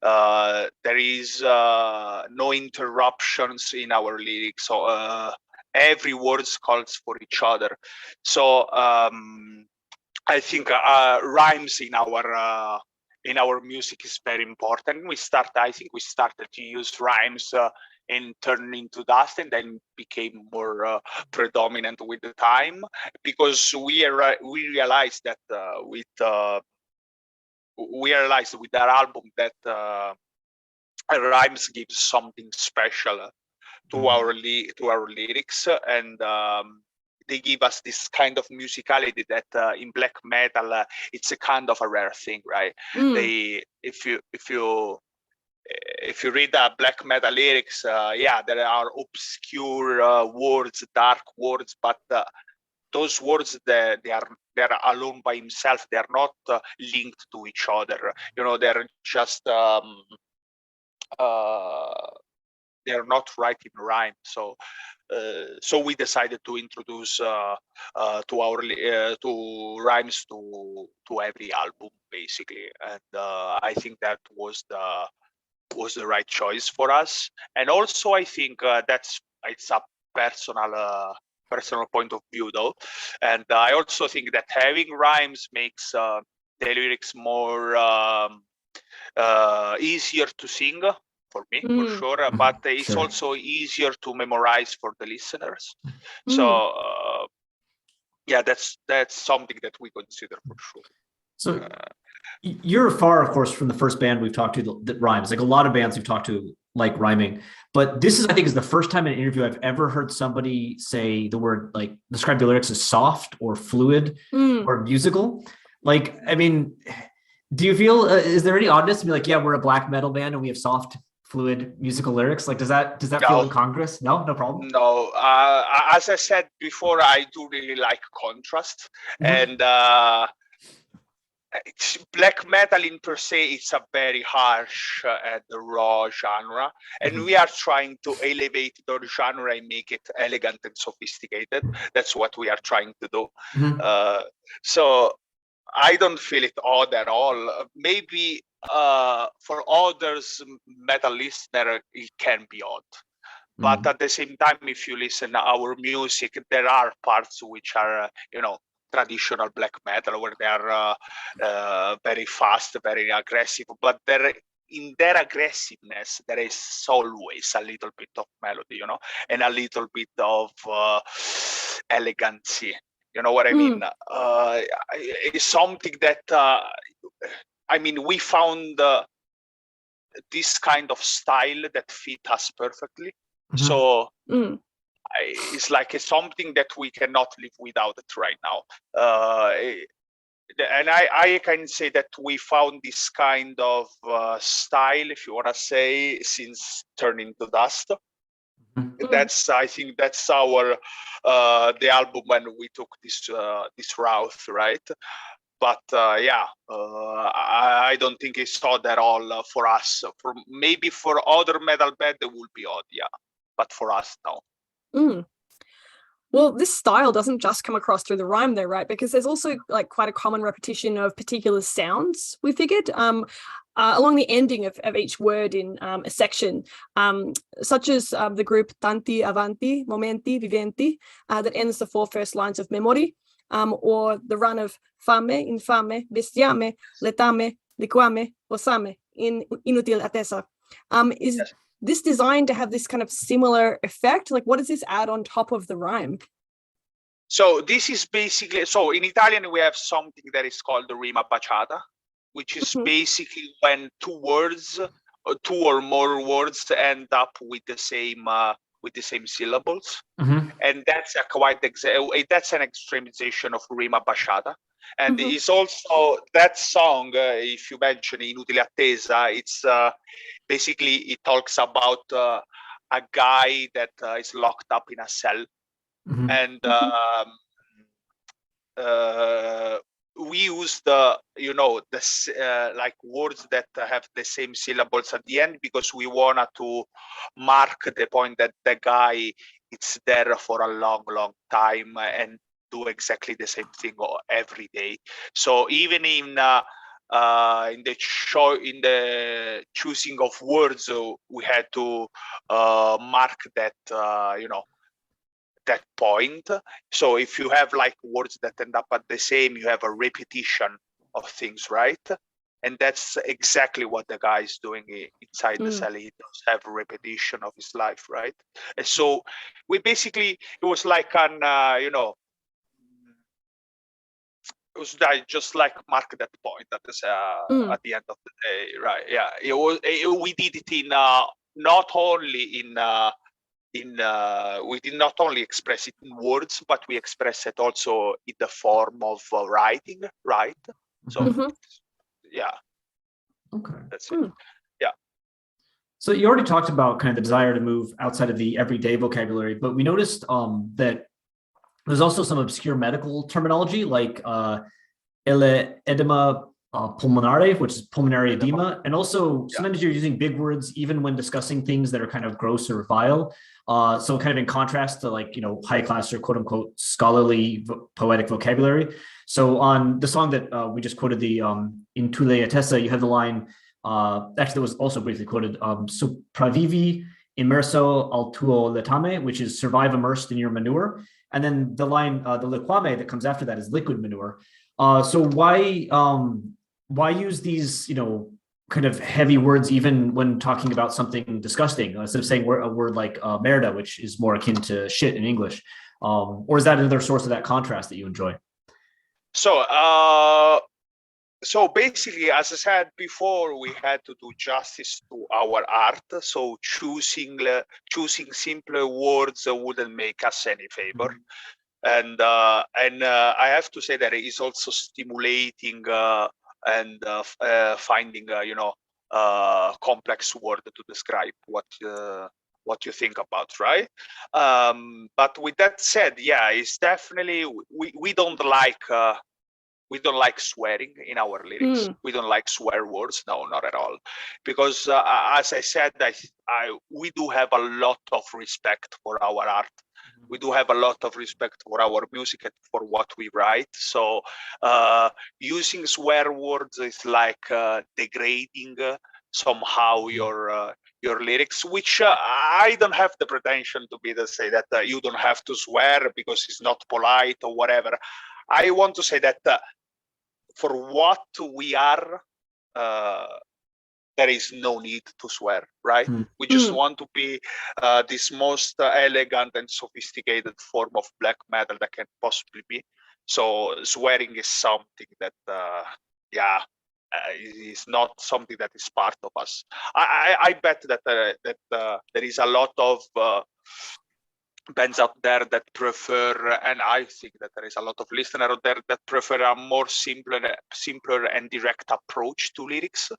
there is no interruptions in our lyrics, so every word calls for each other. So I think rhymes in our music is very important. I think we started to use rhymes and turned into dust, and then became more predominant with the time, because we realized that with that album that rhymes give something special to our lyrics, and they give us this kind of musicality that in black metal it's a kind of a rare thing, right? If you read black metal lyrics, there are obscure words, dark words, but those words they're alone by himself. They're not linked to each other. They're just they're not writing rhyme. So we decided to introduce to rhymes to every album basically, and I think that was the right choice for us. And also I think it's a personal point of view though, and I also think that having rhymes makes the lyrics more easier to sing for me, for sure, but it's also easier to memorize for the listeners. So that's something that we consider for sure. So you're far, of course, from the first band we've talked to that rhymes. Like a lot of bands we've talked to like rhyming. But this is, I think, is the first time in an interview I've ever heard somebody say the word, like, describe the lyrics as soft or fluid or musical. Like, I mean, do you feel, is there any oddness to be like, yeah, we're a black metal band and we have soft, fluid musical lyrics? Like, does that feel incongruous? No problem. No, as I said before, I do really like contrast, and black metal in per se, it's a very harsh and raw genre, and we are trying to elevate the genre and make it elegant and sophisticated. That's what we are trying to do. So I don't feel it odd at all. Maybe for others metal listener, it can be odd. But at the same time, if you listen to our music, there are parts which are, traditional black metal, where they are very fast, very aggressive. But in their aggressiveness, there is always a little bit of melody, and a little bit of elegancy. You know what I mean? It's something that, we found this kind of style that fit us perfectly. So it's like something that we cannot live without it right now. And I can say that we found this kind of style, if you want to say, since Turning to Dust. I think that's our the album when we took this route, right? But I don't think it's odd at all for us. Maybe for other metal band it would be odd, but for us, no. Well, this style doesn't just come across through the rhyme, though, right? Because there's also like quite a common repetition of particular sounds, we figured, along the ending of each word in a section, such as the group Tanti Avanti, Momenti Viventi, that ends the 4 first lines of Memori, or the run of Fame, Infame, Bestiame, Letame, Liquame, Osame, in Inutil Attesa. Is this designed to have this kind of similar effect? Like, what does this add on top of the rhyme? So this is basically, so in Italian we have something that is called the rima baciata, which is basically when two or more words end up with the same syllables, and that's that's an extremization of rima baciata. And it's also that song, if you mention Inutile Attesa, it's basically, it talks about a guy that is locked up in a cell, and we use like words that have the same syllables at the end, because we wanted to mark the point that the guy is there for a long time and do exactly the same thing every day. So even in the choosing of words, we had to mark that that point. So if you have like words that end up at the same, you have a repetition of things, right? And that's exactly what the guy is doing inside the cell. He does have a repetition of his life, right? And so we basically, it was like an it was just like mark that point at the end of the day, right? Yeah, we did it in not only we did not only express it in words, but we express it also in the form of writing, right? So yeah, okay, that's it. Yeah. So you already talked about kind of the desire to move outside of the everyday vocabulary, but we noticed that there's also some obscure medical terminology like edema pulmonare, which is pulmonary edema. And also sometimes you're using big words even when discussing things that are kind of gross or vile. So kind of in contrast to like, high class or quote unquote scholarly poetic vocabulary. So on the song that we just quoted, the In Tu Le Attesa, you have the line, actually that was also briefly quoted, sopravivi immerso al tuo letame, which is survive immersed in your manure. And then the line, the liquame that comes after that is liquid manure. So why use these, kind of heavy words even when talking about something disgusting, instead of saying a word like merda, which is more akin to shit in English? Or is that another source of that contrast that you enjoy? So So basically, as I said before, we had to do justice to our art. So choosing simpler words wouldn't make us any favor. And I have to say that it is also stimulating and finding complex word to describe what you think about, right? But with that said, yeah, it's definitely we don't like swearing in our lyrics. We don't like swear words. No, not at all. Because as I said, we do have a lot of respect for our art. We do have a lot of respect for our music and for what we write. So using swear words is like degrading somehow your lyrics, which I don't have the pretension to be to say that you don't have to swear because it's not polite or whatever. I want to say that for what we are, there is no need to swear, right? We just want to be this most elegant and sophisticated form of black metal that can possibly be. So swearing is something that, is not something that is part of us. I bet that there is a lot of bands out there that prefer, and I think that there is a lot of listeners out there that prefer a more simpler and direct approach to lyrics,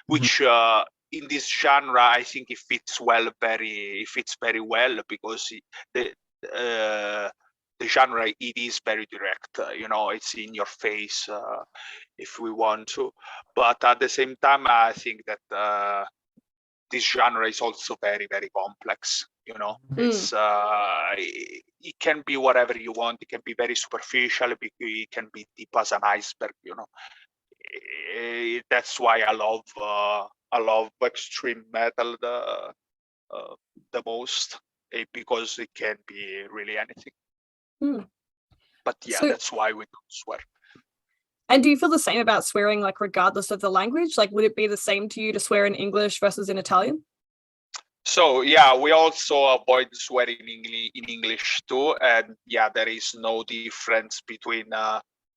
which in this genre I think it fits very well because the genre, it is very direct. It's in your face if we want to, but at the same time I think that this genre is also very, very complex. It's it can be whatever you want. It can be very superficial. It can be deep as an iceberg. That's why I love extreme metal the most, because it can be really anything. But yeah, so, that's why we don't swear. And do you feel the same about swearing, like regardless of the language? Like, would it be the same to you to swear in English versus in Italian? So yeah, we also avoid swearing in English too, and yeah, there is no difference between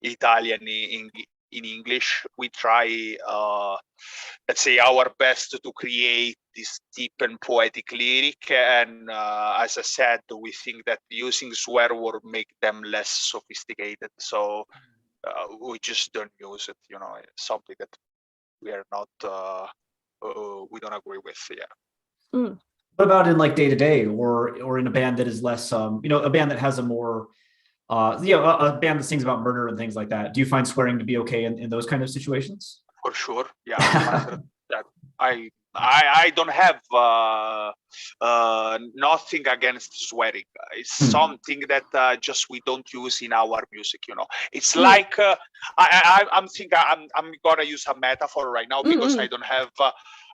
Italian in English. We try, let's say, our best to create this deep and poetic lyric, and as I said, we think that using swear word make them less sophisticated. So we just don't use it. It's something that we are not, we don't agree with. Yeah. What about in like day to day, or in a band that is less, a band that has a more, a band that sings about murder and things like that? Do you find swearing to be okay in those kind of situations? For sure, yeah. I don't have nothing against swearing. It's something that just we don't use in our music. It's like I'm thinking I'm gonna use a metaphor right now because I don't have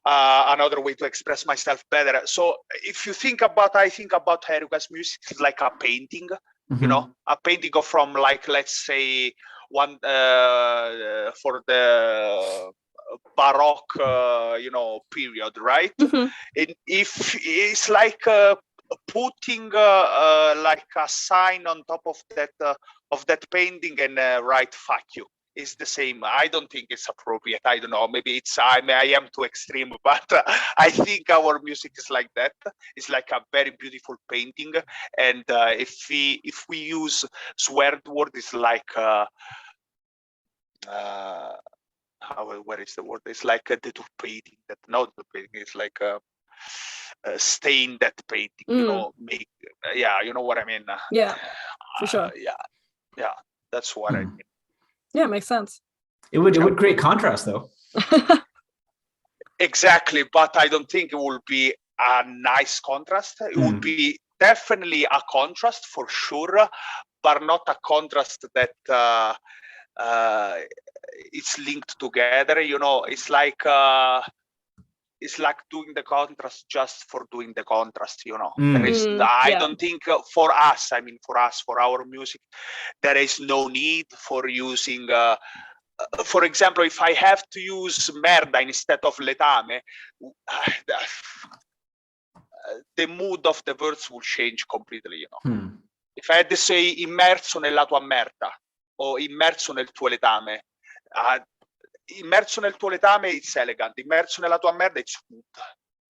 another way to express myself better. So if you think about, I think about Heruka's music like a painting. A painting from, like, let's say one for the Baroque, period, right? And if it's like putting like a sign on top of that painting and write "fuck you" is the same. I don't think it's appropriate. I don't know. Maybe I am too extreme, but I think our music is like that. It's like a very beautiful painting, and if we use swear word, it's like. Where is the word? It's like a deturpating. That not the painting. It's like a stain that painting. Make you know what I mean. Yeah, for sure. Yeah, that's what I mean. Yeah, makes sense. It would create contrast, though. Exactly, but I don't think it will be a nice contrast. It would be definitely a contrast for sure, but not a contrast that. It's linked together. It's like doing the contrast just for doing the contrast. There is, I don't think for us, for our music, there is no need for using for example, if I have to use merda instead of letame, the mood of the words will change completely. If I had to say immerso nella tua merda or immerso nel tuo letame, immerso nel tuo letame, it's elegant. Immerso nella tua merda, it's good.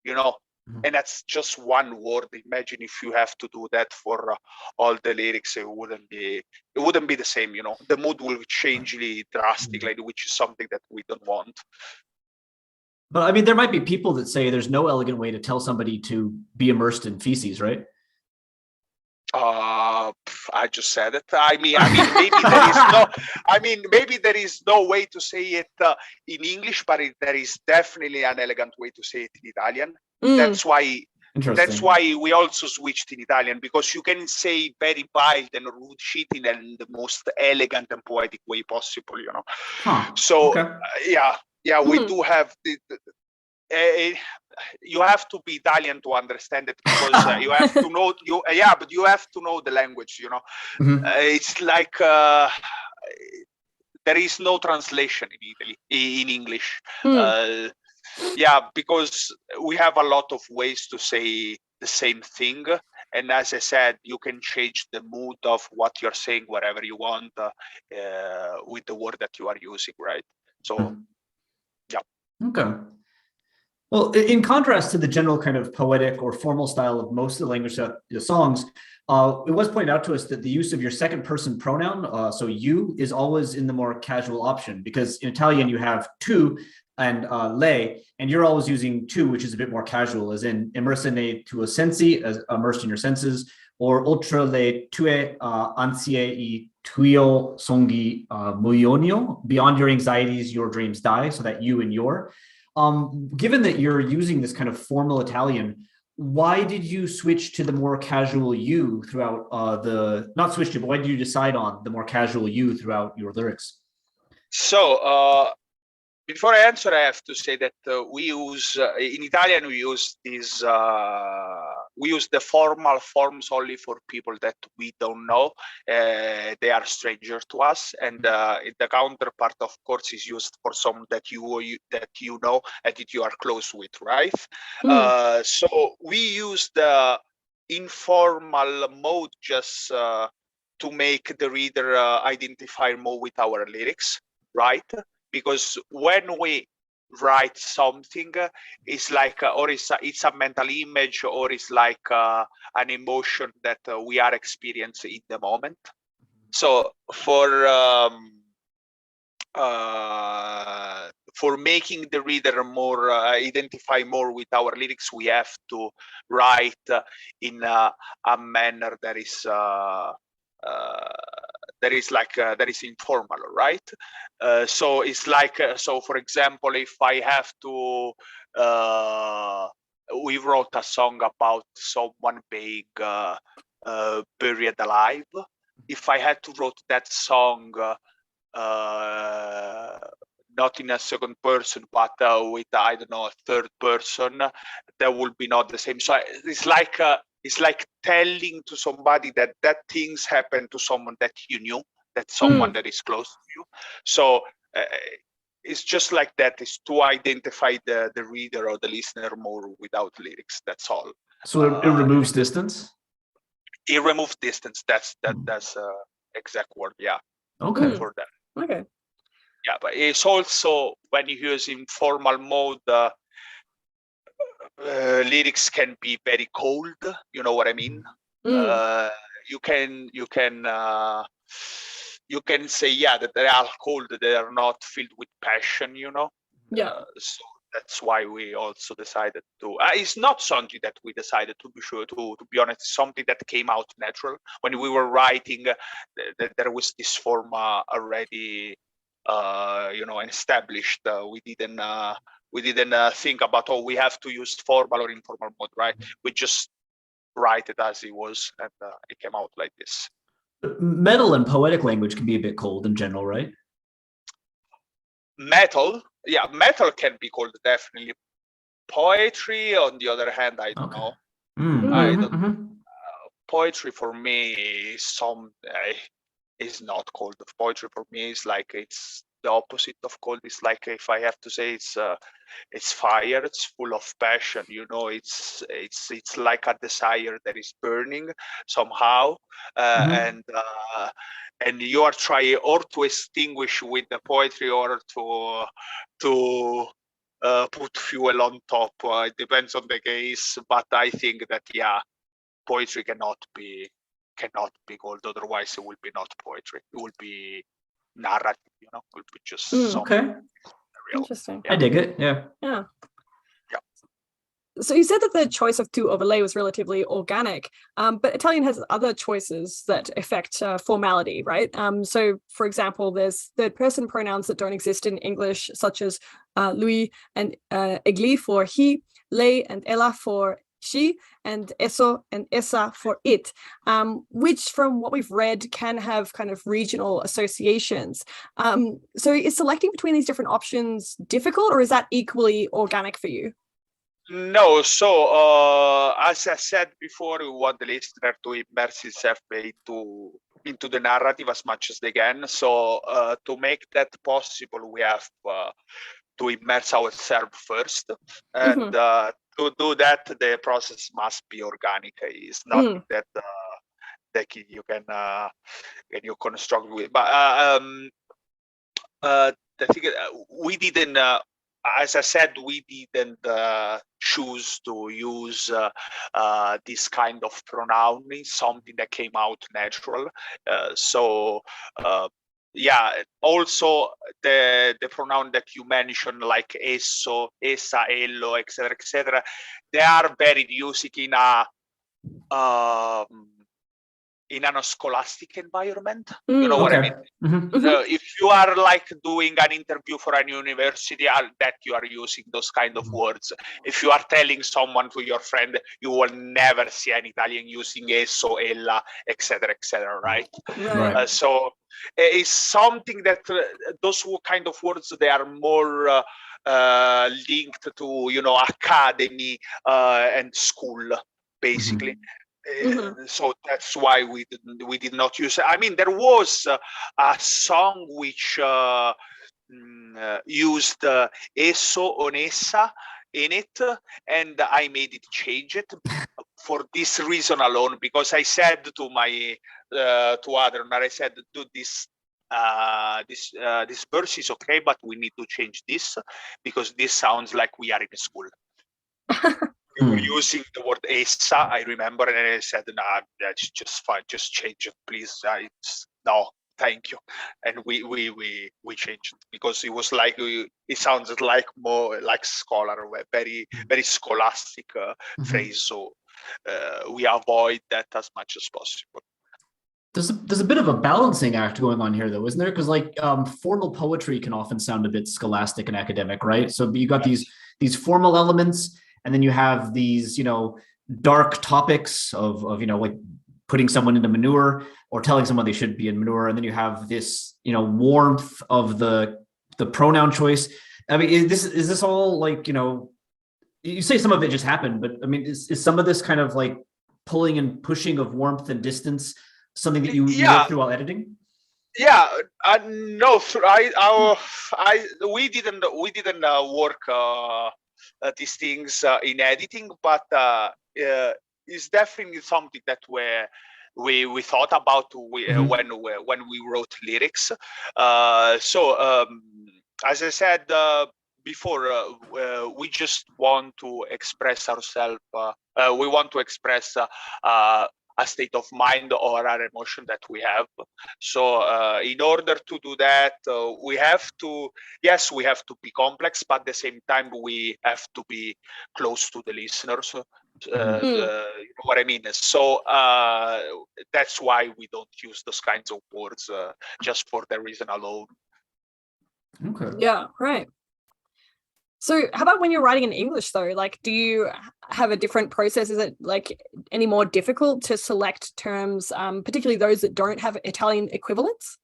You know, and that's just one word. Imagine if you have to do that for all the lyrics, it wouldn't be the same. You know, the mood will change drastically, which is something that we don't want. But I mean, there might be people that say there's no elegant way to tell somebody to be immersed in feces, right? I just said it. I mean, maybe there is no. I mean, maybe there is no way to say it in English, but there is definitely an elegant way to say it in Italian. That's why. That's why we also switched in Italian, because you can say very wild and rude shit in the most elegant and poetic way possible. You know. So yeah, we do have you have to be Italian to understand it, because you have to know but you have to know the language, you know. It's like there is no translation in Italy in English. Because we have a lot of ways to say the same thing, and as I said, you can change the mood of what you're saying wherever you want with the word that you are using, right? So okay. Well, in contrast to the general kind of poetic or formal style of most of the language songs, it was pointed out to us that the use of your second person pronoun, so you, is always in the more casual option, because in Italian you have tu and lei, and you're always using tu, which is a bit more casual, as in immerse nei tuoi sensi, as immersed in your senses, or oltre le tue ansie I tuo sogni muoiono, beyond your anxieties, your dreams die, so that you and your. Given that you're using this kind of formal Italian, why did you switch to the more casual you throughout not switch to, but why did you decide on the more casual you throughout your lyrics? So before I answer, I have to say that we use in Italian we use the formal forms only for people that we don't know. They are strangers to us, and the counterpart, of course, is used for some that you know and that you are close with, right? So we use the informal mode just to make the reader identify more with our lyrics, right? Because when we write something, it's like, or it's a mental image, or it's like an emotion that we are experiencing in the moment. So for making the reader more identify more with our lyrics, we have to write in a manner that is informal, right? So it's like, so for example, if I have to, we wrote a song about someone being buried alive. If I had to write that song not in a second person, but with, I don't know, a third person, that would be not the same. So it's like telling to somebody that things happen to someone that you knew, that someone that is close to you. So it's just like that. It's to identify the reader or the listener more without lyrics. That's all. So it removes distance? It removes distance. That's exact word. Yeah. Okay. For that. Okay. Yeah, but it's also when you use informal mode, lyrics can be very cold. You know what I mean? You can say that they are cold. They are not filled with passion. You know. Yeah. So that's why we also decided to. It's not something that we decided, to be sure. To be honest, it's something that came out natural when we were writing. There was this form already. Established. We didn't think about, we have to use formal or informal mode, right? We just write it as it was, and it came out like this. Metal and poetic language can be a bit cold in general, right? Metal can be cold, definitely. Poetry, on the other hand, I don't know. I don't. Poetry for me is not cold. Poetry for me is like, it's the opposite of cold. It's like, if I have to say, it's fire. It's full of passion. It's like a desire that is burning somehow, and you are trying or to extinguish with the poetry or to put fuel on top. It depends on the case, but I think that poetry cannot be gold. Otherwise, it will be not poetry. It will be narrative. It will be just something real. Interesting. I dig it. Yeah. So you said that the choice of to overlay was relatively organic, but Italian has other choices that affect formality, right? So, for example, there's third-person pronouns that don't exist in English, such as lui and egli for he, lei and ella for she, and eso and essa for it, which, from what we've read, can have kind of regional associations. So is selecting between these different options difficult, or is that equally organic for you? No, so as I said before, we want the listener to immerse himself into the narrative as much as they can. So to make that possible, we have to immerse ourselves first, and to do that, the process must be organic. It's not that you can construct with. But the thing we didn't. As I said, we didn't choose to use this kind of pronoun. It's something that came out natural. Also the pronoun that you mentioned, like esso, essa, ello, etc., they are very used in a scholastic environment. You know what I mean? If you are like doing an interview for a university, that you are using those kind of words. If you are telling someone, to your friend, you will never see an Italian using esso, ella, etc., right? So it's something that those kind of words, they are more linked to academy and school, basically. So that's why we did not use it. I mean, there was a song which used esso on essa in it, and I made it change it for this reason alone, because I said to my to other, I said, do this. This verse is okay, but we need to change this because this sounds like we are in a school. We were using the word essa, I remember, and I said, "Nah, that's just fine. Just change it, please." No, thank you. And we changed it because it was like it sounded like more like scholar, very very scholastic phrase. So we avoid that as much as possible. There's a bit of a balancing act going on here, though, isn't there? Because like formal poetry can often sound a bit scholastic and academic, right? So you got these formal elements. And then you have these, dark topics of like putting someone into manure or telling someone they should be in manure. And then you have this, warmth of the pronoun choice. I mean, is this all like, you say some of it just happened, but I mean, is some of this kind of like pulling and pushing of warmth and distance something that you work through while editing? Yeah, no, we didn't work these things in editing, but it's definitely something that we thought about when we wrote lyrics. As I said before, we just want to express ourselves. We want to express a state of mind or an emotion that we have. So in order to do that, we have to be complex, but at the same time, we have to be close to the listeners. You know what I mean? So that's why we don't use those kinds of words just for the reason alone. Okay. Yeah, right. So how about when you're writing in English, though? Like, do you have a different process? Is it like any more difficult to select terms, particularly those that don't have Italian equivalents?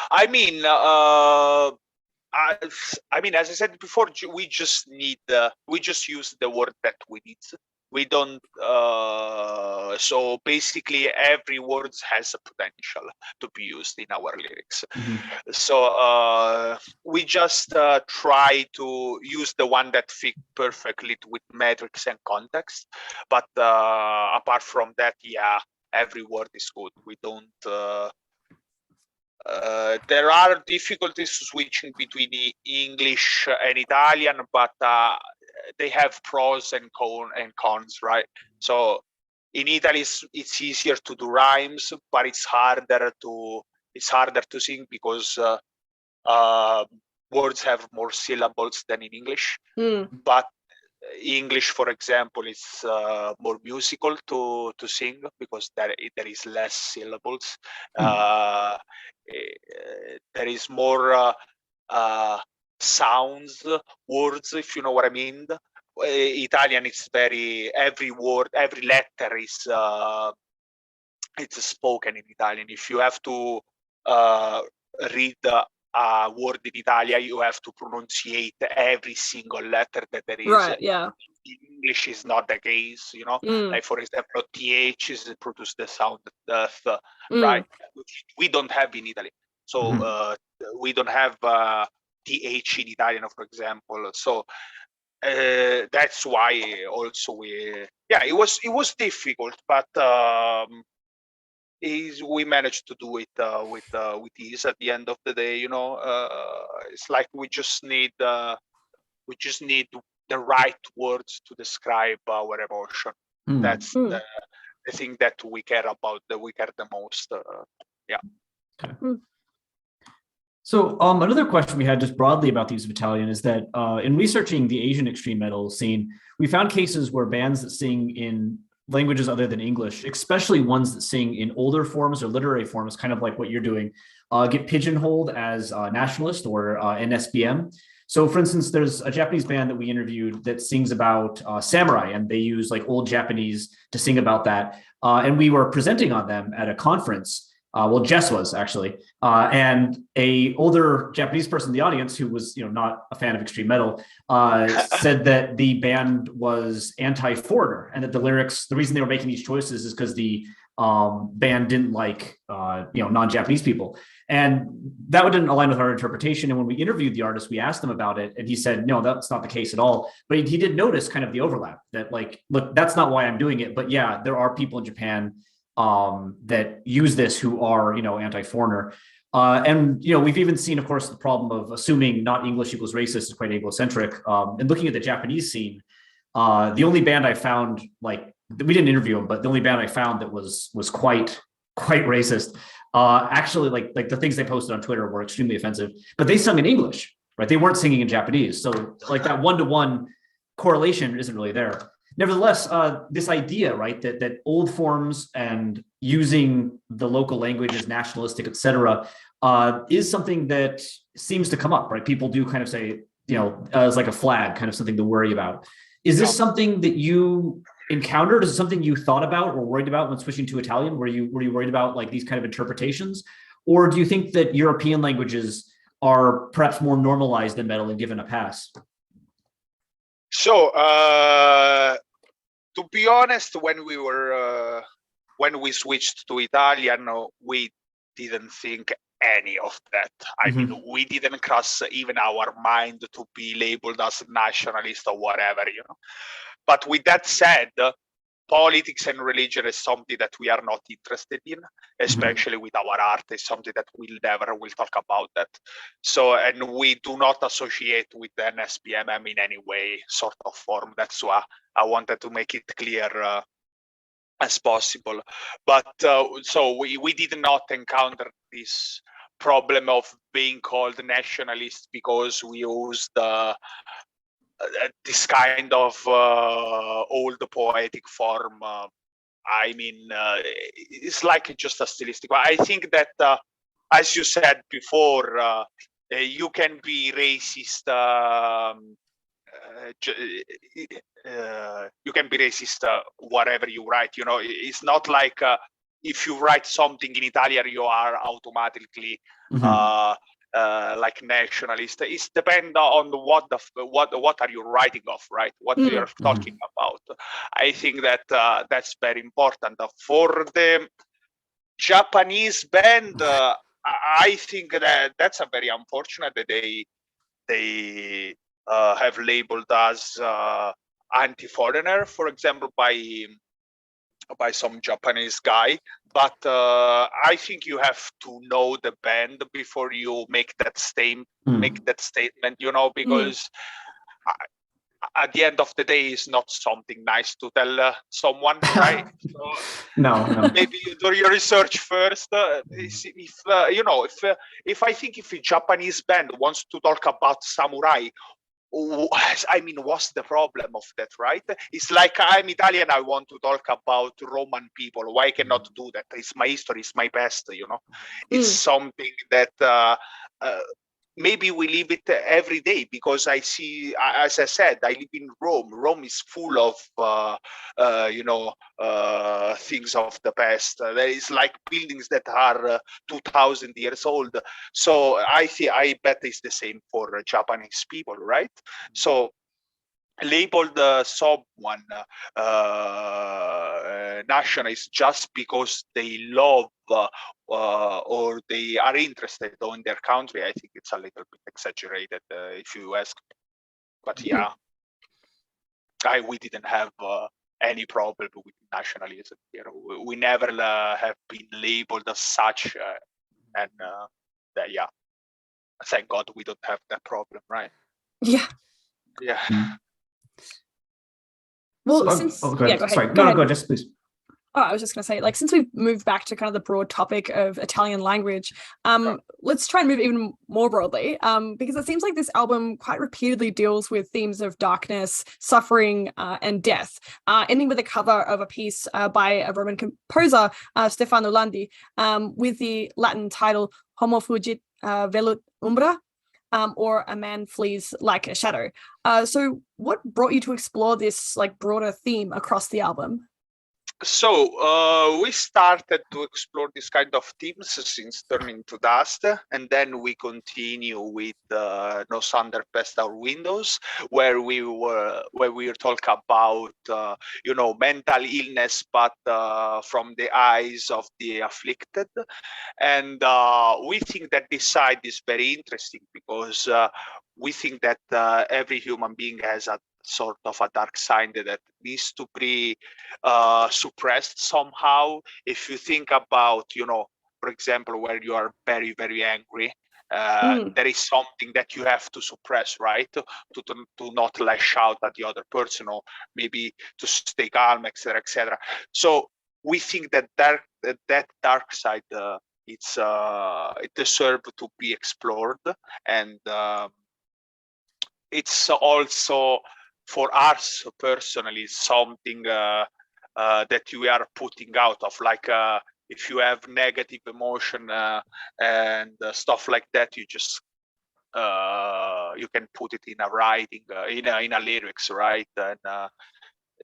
I mean, as I said before, we just use the word that we need. We don't. So basically, every word has a potential to be used in our lyrics. So we just try to use the one that fit perfectly with metrics and context. But apart from that, yeah, every word is good. We don't. There are difficulties switching between English and Italian, but they have pros and cons, right? So in Italy, it's easier to do rhymes, but it's harder to sing because words have more syllables than in English. But English, for example, is more musical to sing because there is less syllables. There is more sounds, words, if you know what I mean. Italian is every word, every letter is it's spoken in Italian. If you have to read a word in Italian, you have to pronunciate every single letter that there is. Right, yeah. In English is not the case, you know. Like for example, th is produce the sound right? We don't have in Italy, so we don't have th in Italian, for example. So that's why also it was difficult, but we managed to do it with ease at the end of the day. You know, it's like we just need the right words to describe our emotion. That's the thing that we care about, that we care the most. So another question we had just broadly about the use of Italian is that in researching the Asian extreme metal scene, we found cases where bands that sing in languages other than English, especially ones that sing in older forms or literary forms, kind of like what you're doing, get pigeonholed as nationalist or NSBM. So for instance, there's a Japanese band that we interviewed that sings about samurai, and they use like old Japanese to sing about that. And we were presenting on them at a conference. Well, Jess was actually, and a older Japanese person in the audience who was, not a fan of extreme metal, said that the band was anti-foreigner, and that the lyrics, the reason they were making these choices is because the band didn't like, non-Japanese people, and that didn't align with our interpretation. And when we interviewed the artist, we asked him about it, and he said, no, that's not the case at all. But he did notice kind of the overlap that, like, look, that's not why I'm doing it, but yeah, there are people in Japan that use this who are, anti-foreigner. And, we've even seen, of course, the problem of assuming not English equals racist is quite egocentric. And looking at the Japanese scene, the only band I found, like, we didn't interview them, but the only band I found that was quite racist, actually, like the things they posted on Twitter were extremely offensive, but they sung in English, right? They weren't singing in Japanese. So like that one-to-one correlation isn't really there. Nevertheless, this idea, right, that old forms and using the local language as nationalistic, et cetera, is something that seems to come up, right? People do kind of say, as like a flag, kind of something to worry about. Is this something that you encountered? Is it something you thought about or worried about when switching to Italian? Were you worried about like these kind of interpretations? Or do you think that European languages are perhaps more normalized than metal and given a pass? So, to be honest, when we switched to Italian, we didn't think any of that. I mean, we didn't cross even our mind to be labeled as nationalist or whatever, But with that said, politics and religion is something that we are not interested in, especially with our art. It's something that we'll talk about that. So, and we do not associate with the NSBMM in any way, sort of form. That's why I wanted to make it clear as possible. But so we did not encounter this problem of being called nationalist because we used this kind of old poetic form. I mean, it's like just a stylistic. I think that, as you said before, you can be racist. You can be racist whatever you write. It's not like if you write something in Italian, you are automatically like nationalist. It's depend on what are you writing of, right? What you're talking about. I think that that's very important for the Japanese band. I think that that's a very unfortunate that they have labeled us anti-foreigner, for example, by some Japanese guy. But I think you have to know the band before you make that statement. You know, because at the end of the day, it's not something nice to tell someone, right? So No. maybe you do your research first. If I think if a Japanese band wants to talk about samurai, I mean, what's the problem of that, right? It's like I'm Italian, I want to talk about Roman people. Why cannot do that? It's my history, it's my past, you know. It's something that maybe we live it every day, because I see, as I said, I live in Rome. Rome is full of, things of the past. There is like buildings that are 2,000 years old. So I bet it's the same for Japanese people, right? So labeled someone nationalist just because they love or they are interested in their country, I think it's a little bit exaggerated, if you ask me. But yeah, we didn't have any problem with nationalism here. We never have been labeled as such, and yeah, thank God we don't have that problem, right? Yeah. Well, go ahead. Sorry, go ahead. Just please. Oh, I was just going to say, like, since we've moved back to kind of the broad topic of Italian language, let's try and move even more broadly, because it seems like this album quite repeatedly deals with themes of darkness, suffering, and death, ending with a cover of a piece by a Roman composer, Stefano Landi, with the Latin title Homo fugit velut umbra, or A Man Flees Like a Shadow. So what brought you to explore this like broader theme across the album? So we started to explore this kind of themes since Turning to Dust, and then we continue with No Thunder Past Our Windows, where we were talking about mental illness, but from the eyes of the afflicted. And we think that this side is very interesting because we think that every human being has a sort of a dark side that needs to be suppressed somehow. If you think about, for example, where you are very, very angry, there is something that you have to suppress, right? To not lash out at the other person, or maybe to stay calm, etc., etc. So we think that that dark side, it deserves to be explored, and it's also for us personally something that we are putting out of, like if you have negative emotion and stuff like that, you just you can put it in a writing, in a lyrics, right? And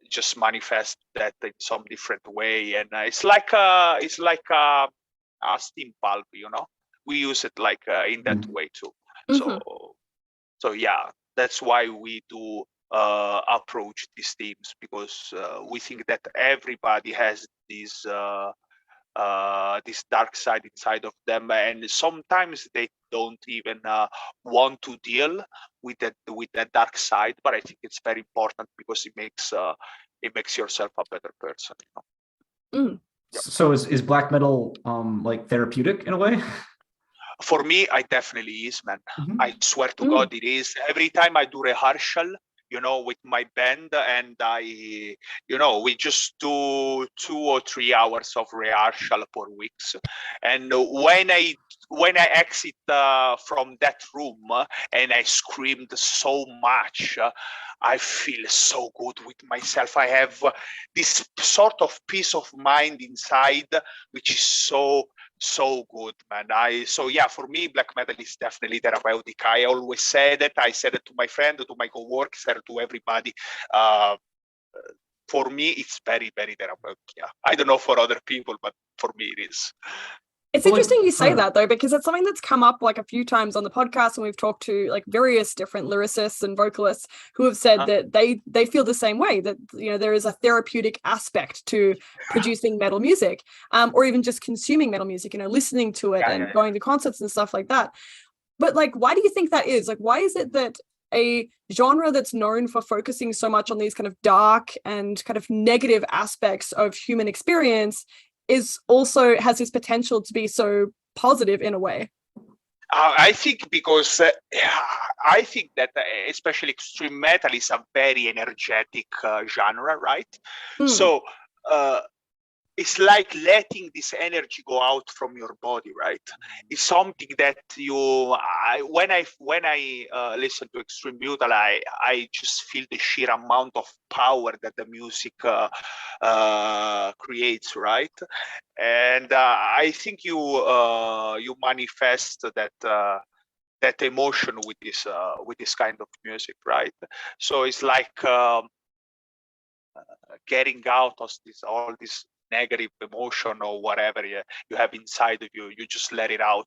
just manifest that in some different way. And it's like a steam pulp, we use it like in that way too. So yeah, that's why we do approach these themes, because we think that everybody has this dark side inside of them, and sometimes they don't even want to deal with that dark side. But I think it's very important because it makes yourself a better person. So is black metal like therapeutic in a way? For me, I definitely is, man. I swear to God, it is. Every time I do rehearsal, with my band, and we just do 2 or 3 hours of rehearsal per week. And when I exit from that room and I screamed so much, I feel so good with myself. I have this sort of peace of mind inside, which is so good, man. For me, black metal is definitely therapeutic. I always said it. I said it to my friend, to my coworkers, to everybody. For me, it's very, very therapeutic. Yeah, I don't know for other people, but for me, it is. It's interesting you say that though, because it's something that's come up like a few times on the podcast, and we've talked to like various different lyricists and vocalists who have said that they feel the same way, that there is a therapeutic aspect to producing metal music, or even just consuming metal music, listening to it and going to concerts and stuff like that. But like, why do you think that is? Like, why is it that a genre that's known for focusing so much on these kind of dark and kind of negative aspects of human experience has this potential to be so positive in a way? I think because I think that especially extreme metal is a very energetic genre, right? So it's like letting this energy go out from your body, right? It's something that when I listen to extreme metal, I just feel the sheer amount of power that the music creates, right? And I think you manifest that emotion with this kind of music, right? So it's like getting out of all this negative emotion or whatever you have inside of you. You just let it out,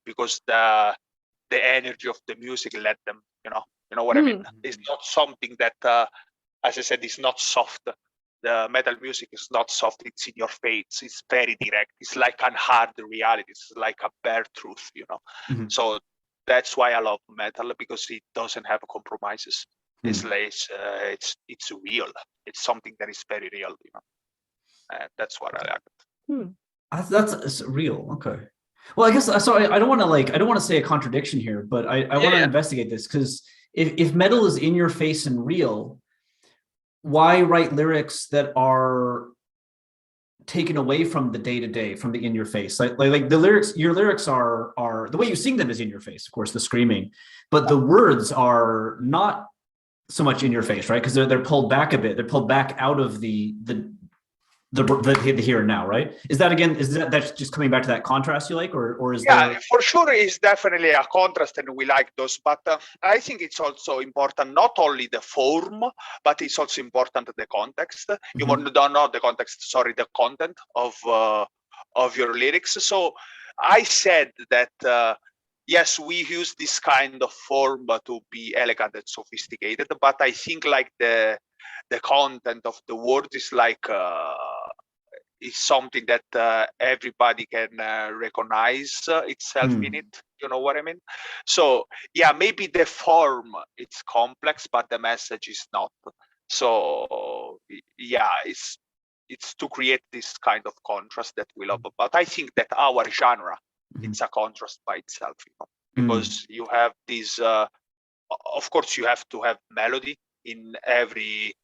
because the energy of the music let them, you know what I mean? It's not something that, as I said, it's not soft. The metal music is not soft. It's in your face. It's very direct. It's like a hard reality. It's like a bare truth, So that's why I love metal, because it doesn't have compromises. It's like it's real. It's something that is very real, And that's what I like. That's real. Okay. Well, I guess so. I don't want to say a contradiction here, but I want to investigate this, because if metal is in your face and real, why write lyrics that are taken away from the day-to-day, from the in your face? Like the lyrics, your lyrics are the way you sing them is in your face, of course, the screaming, but the words are not so much in your face, right? Because they're pulled back a bit. They're pulled back out of the here and now, right? Is that's just coming back to that contrast you like, or is there... for sure it's definitely a contrast, and we like those, but I think it's also important not only the form, but it's also important the context. You don't know the context, the content of your lyrics. So I said that yes, we use this kind of form to be elegant and sophisticated, but I think like the content of the word is like is something that everybody can recognize itself in it. You know what I mean? So maybe the form it's complex, but the message is not. So it's to create this kind of contrast that we love. But I think that our genre it's a contrast by itself, because you have this. Of course, you have to have melody in every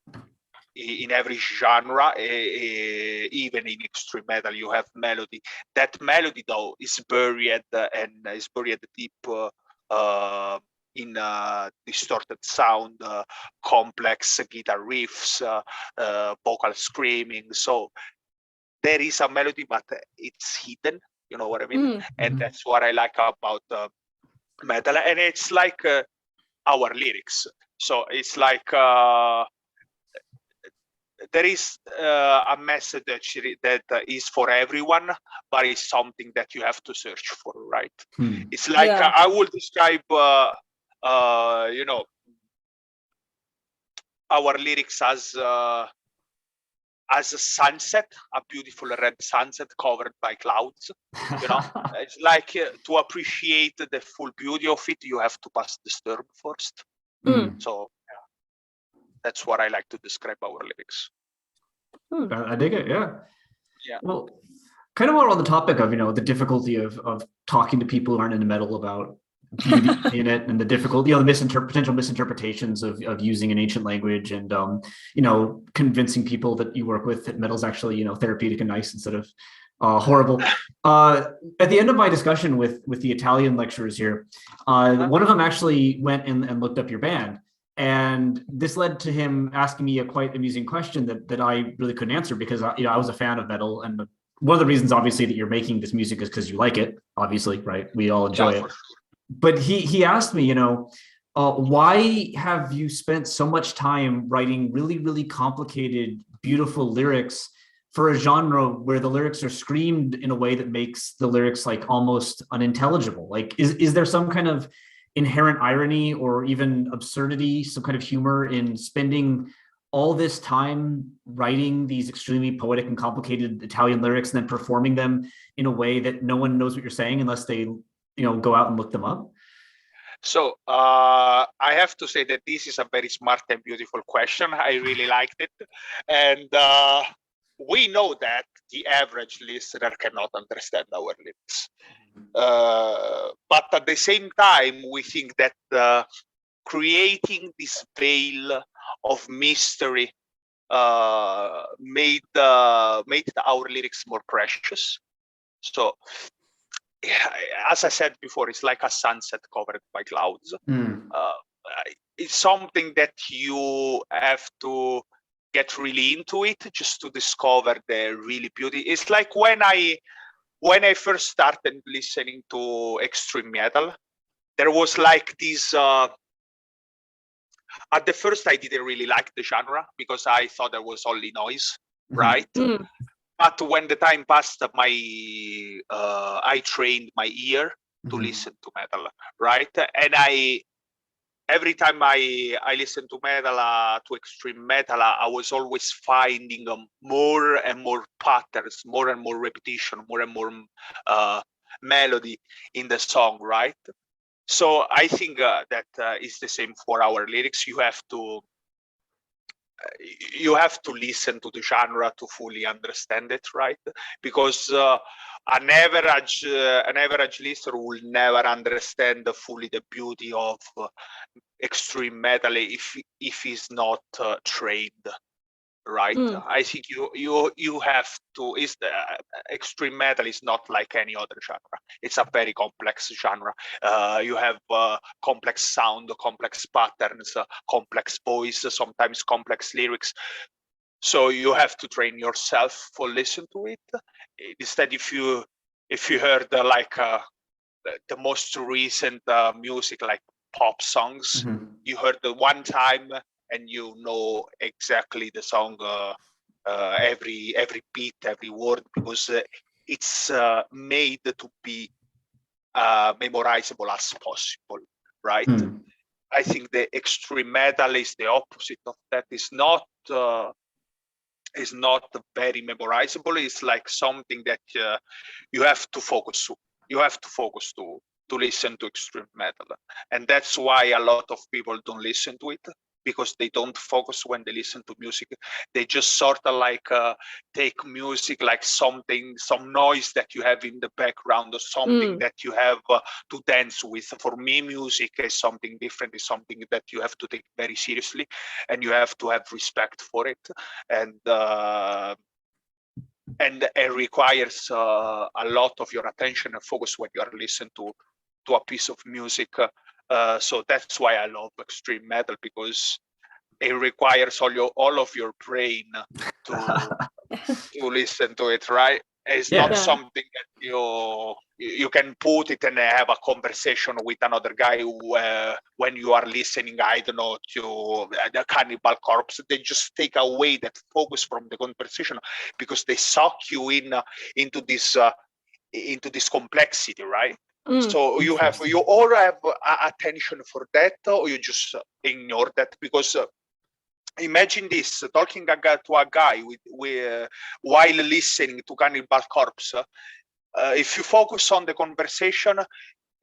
genre, even in extreme metal you have melody. That melody though is buried deep in distorted sound, complex guitar riffs, vocal screaming. So there is a melody, but it's hidden, you know what I mean? And that's what I like about metal. And it's like our lyrics. So it's like there is a message that is for everyone, but it's something that you have to search for, right? It's like I would describe, our lyrics as a sunset, a beautiful red sunset covered by clouds. It's like to appreciate the full beauty of it, you have to pass the storm first. So that's what I like to describe our lyrics. I dig it. Yeah. Well, kind of more on the topic of the difficulty of talking to people who aren't into metal about beauty in it, and the difficulty, the potential misinterpretations of using an ancient language, and convincing people that you work with that metal's actually therapeutic and nice instead of horrible. At the end of my discussion with the Italian lecturers here, one of them actually went and looked up your band, and this led to him asking me a quite amusing question that I really couldn't answer, because I was a fan of metal, and one of the reasons obviously that you're making this music is because you like it, obviously, right? We all enjoy it. But he asked me, why have you spent so much time writing really, really complicated, beautiful lyrics for a genre where the lyrics are screamed in a way that makes the lyrics like almost unintelligible? Like, is there some kind of inherent irony or even absurdity, some kind of humor in spending all this time writing these extremely poetic and complicated Italian lyrics and then performing them in a way that no one knows what you're saying unless they, go out and look them up? So I have to say that this is a very smart and beautiful question. I really liked it. And we know that the average listener cannot understand our lyrics. But at the same time, we think that creating this veil of mystery made our lyrics more precious. So, as I said before, it's like a sunset covered by clouds. It's something that you have to get really into it just to discover the really beauty. It's like when I first started listening to extreme metal, there was like this. At the first, I didn't really like the genre because I thought there was only noise, right? But when the time passed, I trained my ear to listen to metal, right? And every time I listen to metal, to extreme metal, I was always finding more and more patterns, more and more repetition, more and more melody in the song, right? So I think that is the same for our lyrics. You have to listen to the genre to fully understand it, right? Because an average listener will never understand fully the beauty of extreme metal if he's not trained, right? I think you have to. Extreme metal is not like any other genre. It's a very complex genre. You have complex sound, complex patterns, complex voice, sometimes complex lyrics. So you have to train yourself for listen to it. Instead, if you heard the most recent music, like pop songs, you heard it one time and you know exactly the song, every beat, every word, because it's made to be memorizable as possible, right? I think the extreme metal is the opposite of that. It's not very memorizable. It's like something that you have to focus. You have to focus to listen to extreme metal, and that's why a lot of people don't listen to it, because they don't focus when they listen to music. They just sort of like take music like some noise that you have in the background, or something that you have to dance with. For me, music is something different. It's something that you have to take very seriously, and you have to have respect for it. And it requires a lot of your attention and focus when you are listening to a piece of music. So that's why I love extreme metal, because it requires all of your brain to listen to it, right? It's not something that you can put it and have a conversation with another guy when you are listening, I don't know, to the Cannibal Corpse. They just take away that focus from the conversation, because they suck you into this complexity, right? So you all have attention for that, or you just ignore that. Because imagine this: talking to a guy while listening to Cannibal Corpse. If you focus on the conversation,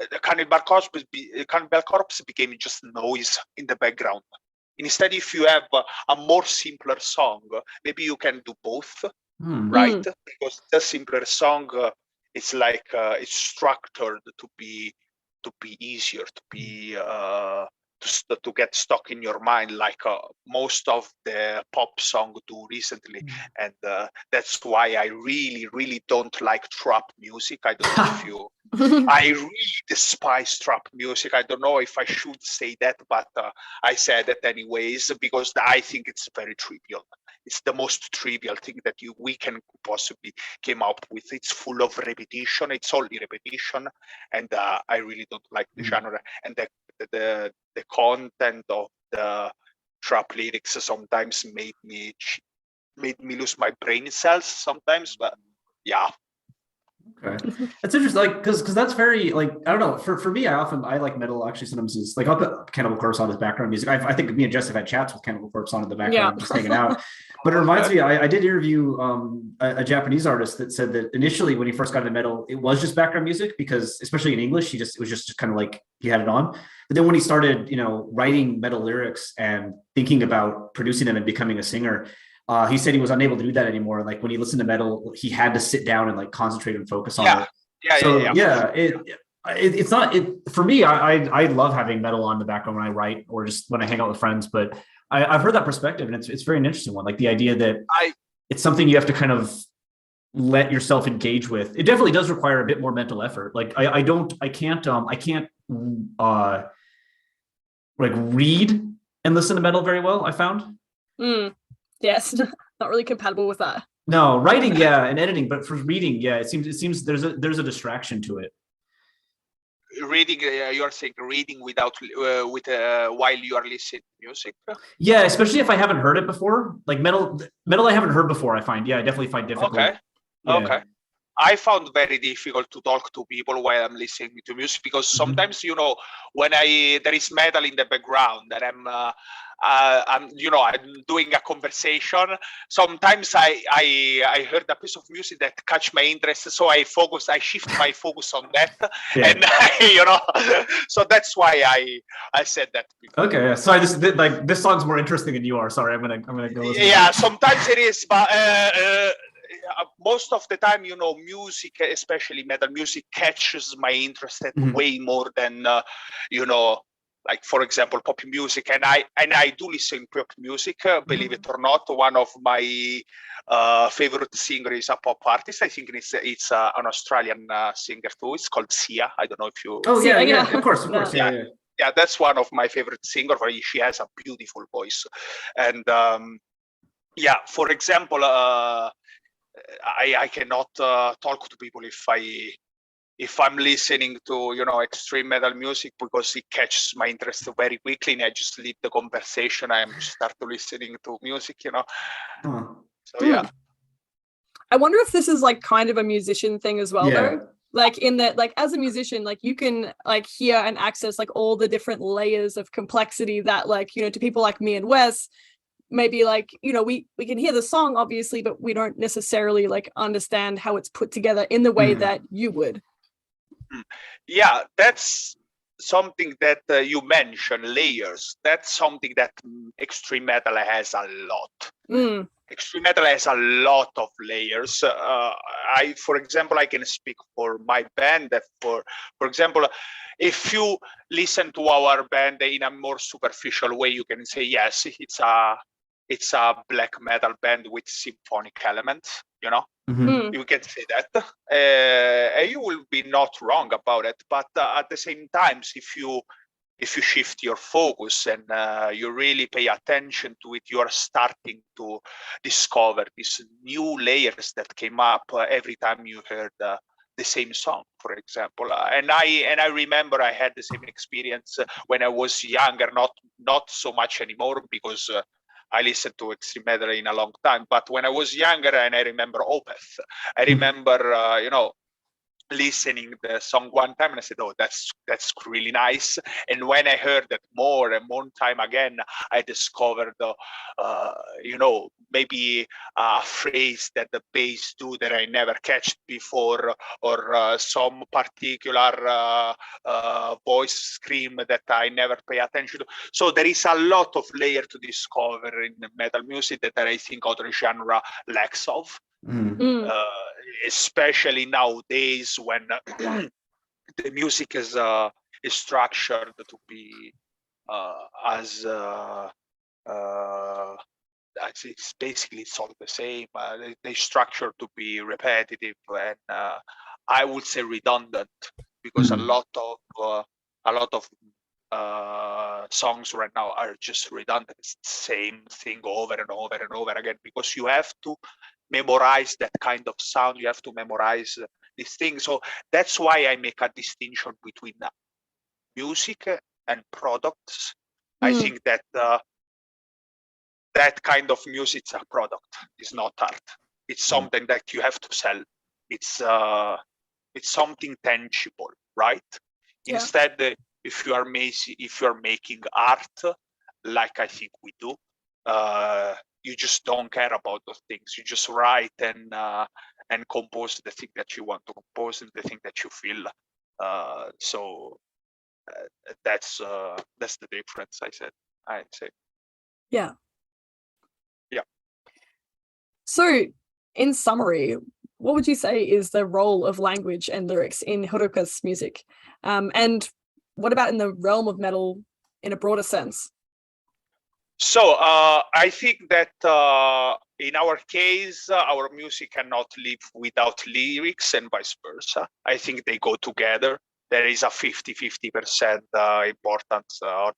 the Cannibal Corpse became just noise in the background. Instead, if you have a more simpler song, maybe you can do both, right? Because the simpler song, it's like it's structured to be easier, to be to get stuck in your mind, like most of the pop song do recently. And that's why I really don't like trap music. I don't know if you I really despise trap music. I don't know if I should say that, but I said it anyways, because I think it's very trivial. It's the most trivial thing that we can possibly came up with. It's full of repetition. It's only repetition, and I really don't like the genre. And the content of the trap lyrics sometimes made me made me lose my brain cells sometimes. But yeah. Okay, that's interesting. Like, because that's very like I don't know. For me, I like metal. Actually, sometimes is like I'll put Cannibal Corpse on as background music. I think me and Jess have had chats with Cannibal Corpse on in the background, just hanging out. But it reminds me, I did interview a Japanese artist that said that initially when he first got into metal, it was just background music because especially in English, it was just kind of like he had it on. But then when he started, writing metal lyrics and thinking about producing them and becoming a singer. He said he was unable to do that anymore. Like when he listened to metal, he had to sit down and like concentrate and focus on it. It's not for me. I love having metal on the background when I write or just when I hang out with friends. But I've heard that perspective, and it's very an interesting one. Like the idea that it's something you have to kind of let yourself engage with. It definitely does require a bit more mental effort. Like I can't like read and listen to metal very well. I found. Yes, not really compatible with that. No, writing, yeah, and editing, but for reading, yeah, it seems there's a distraction to it. Reading, you're saying reading without while you are listening to music. Yeah, especially if I haven't heard it before, like metal I haven't heard before. I definitely find difficult. Okay, yeah. Okay. I found very difficult to talk to people while I'm listening to music because sometimes, when there is metal in the background and I'm doing a conversation. Sometimes I heard a piece of music that catch my interest, so I shift my focus on that, and so that's why I said that before. Okay, sorry, this song's more interesting than you are. Sorry, I'm gonna go listen. Yeah, sometimes it is, but. Most of the time, music, especially metal music, catches my interest way more than, like for example, pop music. And I do listen to pop music, believe it or not. One of my favorite singers is a pop artist. I think it's an Australian singer too. It's called Sia. I don't know if you. Oh yeah, of course, yeah. Yeah, that's one of my favorite singers. She has a beautiful voice, and for example. I cannot talk to people if I'm listening to extreme metal music because it catches my interest very quickly and I just leave the conversation. I start to listening to music, So yeah. I wonder if this is like kind of a musician thing as well, though. Like in that, like as a musician, like you can like hear and access like all the different layers of complexity that like to people like me and Wes. Maybe like, we can hear the song obviously, but we don't necessarily like understand how it's put together in the way that you would. Yeah, that's something that you mentioned, layers. That's something that extreme metal has a lot. Extreme metal has a lot of layers. For example, I can speak for my band. For example, if you listen to our band in a more superficial way, you can say, yes, it's a black metal band with symphonic elements, You can say that. And you will be not wrong about it. But at the same time, if you shift your focus and you really pay attention to it, you are starting to discover these new layers that came up every time you heard the same song, for example. And I remember I had the same experience when I was younger, not so much anymore because I listened to extreme metal in a long time. But when I was younger, and I remember Opeth, I remember, listening the song one time and I said, oh, that's really nice. And when I heard that more and more time again, I discovered, maybe a phrase that the bass do that I never catched before, or some particular voice scream that I never pay attention to. So there is a lot of layer to discover in metal music that I think other genre lacks of. Especially nowadays when the music is structured to be as it's basically it's all the same. They structure to be repetitive and I would say redundant because a lot of songs right now are just redundant. It's the same thing over and over and over again because you have to memorize that kind of sound. You have to memorize this thing. So that's why I make a distinction between music and products. I think that that kind of music is a product. It's not art. It's something that you have to sell. It's something tangible, right? Yeah. Instead, if you are making art, like I think we do, you just don't care about those things. You just write and compose the thing that you want to compose and the thing that you feel. So that's the difference. I'd say. Yeah. Yeah. So, in summary, what would you say is the role of language and lyrics in Heruka's music? And what about in the realm of metal in a broader sense? So I think that in our case, our music cannot live without lyrics and vice versa. I think they go together. There is a 50-50% importance on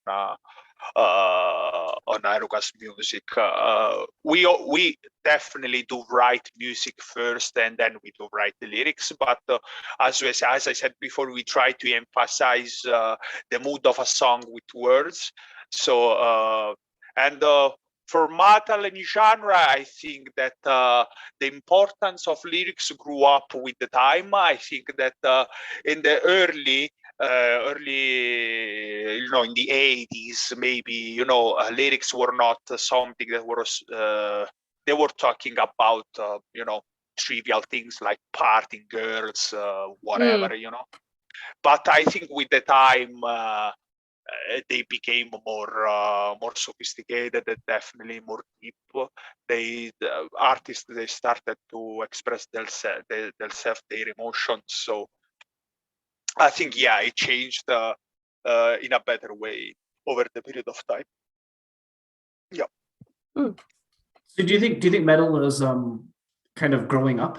Heruka's music. We definitely do write music first, and then we do write the lyrics. But as I said before, we try to emphasize the mood of a song with words. So for metal and genre, I think that the importance of lyrics grew up with the time. I think that in the early, in the 80s, maybe, lyrics were not something that was, they were talking about, trivial things like partying girls, whatever, But I think with the time, they became more sophisticated and definitely more deep. The artists, they started to express themselves, their emotions. So I think, it changed in a better way over the period of time. Yeah. So do you think metal is kind of growing up?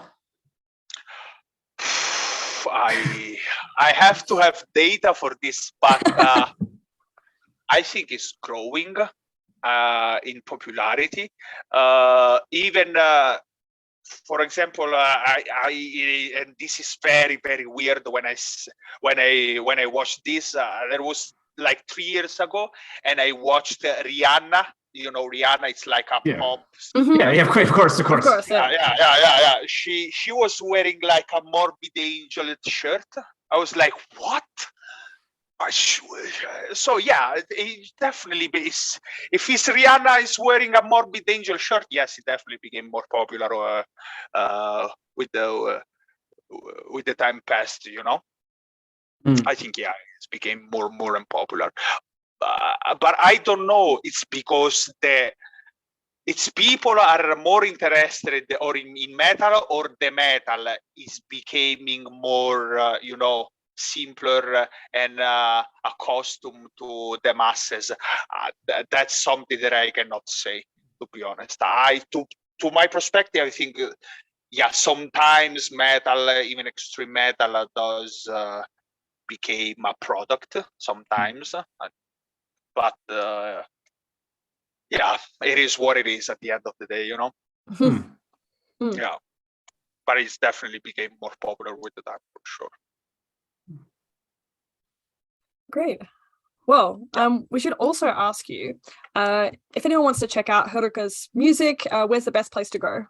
I have to have data for this, but I think it's growing in popularity. Even, for example, and this is very, very weird. When I watched this, there was like 3 years ago, and I watched Rihanna. Rihanna. It's like a pop. Mm-hmm. Yeah, of course. Yeah. She was wearing like a Morbid Angel shirt. I was like, what? So it definitely is. If it's Rihanna is wearing a Morbid Angel shirt, yes, it definitely became more popular with the time passed. I think it became more and popular. But I don't know. It's because people are more interested or in metal, or the metal is becoming more simpler and accustomed to the masses. That's something that I cannot say, to be honest. To my perspective, I think sometimes metal, even extreme metal, does become a product sometimes, but it is what it is at the end of the day, Yeah, but it's definitely became more popular with the time, for sure. Great. Well, we should also ask you if anyone wants to check out Heruka's music, where's the best place to go?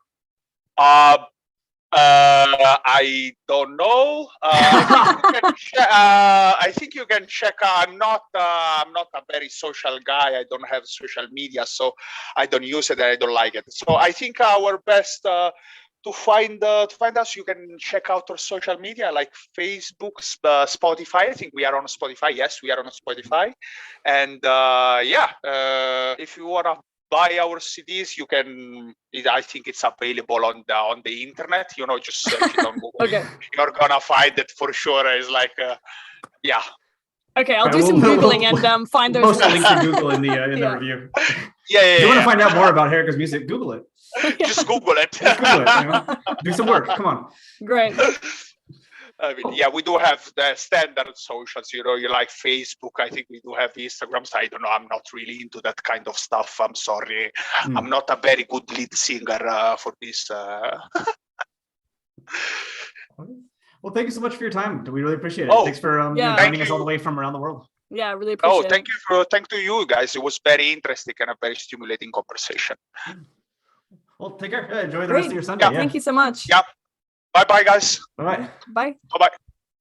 I don't know. I think you can check. I'm not a very social guy. I don't have social media, so I don't use it and I don't like it. So I think our best to find us, you can check out our social media like Facebook, Spotify. I think we are on Spotify. Yes, we are on Spotify. And if you wanna buy our CDs, you can. I think it's available on the internet. Just search it on Google. Okay. You're gonna find it for sure. It's like, Okay, I'll do some Googling and find those. Post a link to Google in the review. If you want to find out more about Heruka's music, Google it. Just Google it. Just Google it. Do some work. Come on. Great. I mean, we do have the standard socials, you like Facebook. I think we do have Instagram. So I don't know. I'm not really into that kind of stuff. I'm sorry. I'm not a very good lead singer for this. Well, thank you so much for your time. We really appreciate it. Oh, Thanks for joining us all the way from around the world. Yeah, I really appreciate it. Thank to you guys. It was very interesting and a very stimulating conversation. Well, take care. Enjoy the rest of your Sunday. Yeah. Thank you so much. Yeah. Bye, guys. Bye. Bye. Bye.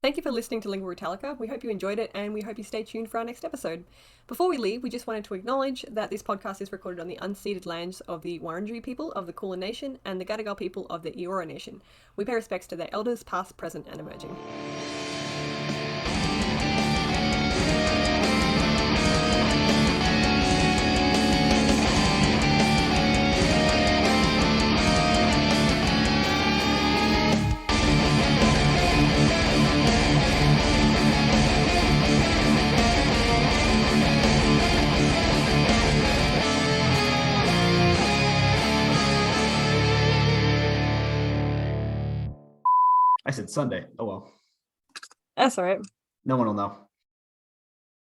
Thank you for listening to Lingua Italica. We hope you enjoyed it, and we hope you stay tuned for our next episode. Before we leave, we just wanted to acknowledge that this podcast is recorded on the unceded lands of the Wurundjeri people of the Kulin Nation and the Gadigal people of the Eora Nation. We pay respects to their elders, past, present, and emerging. I said Sunday. Oh well. That's all right. No one will know.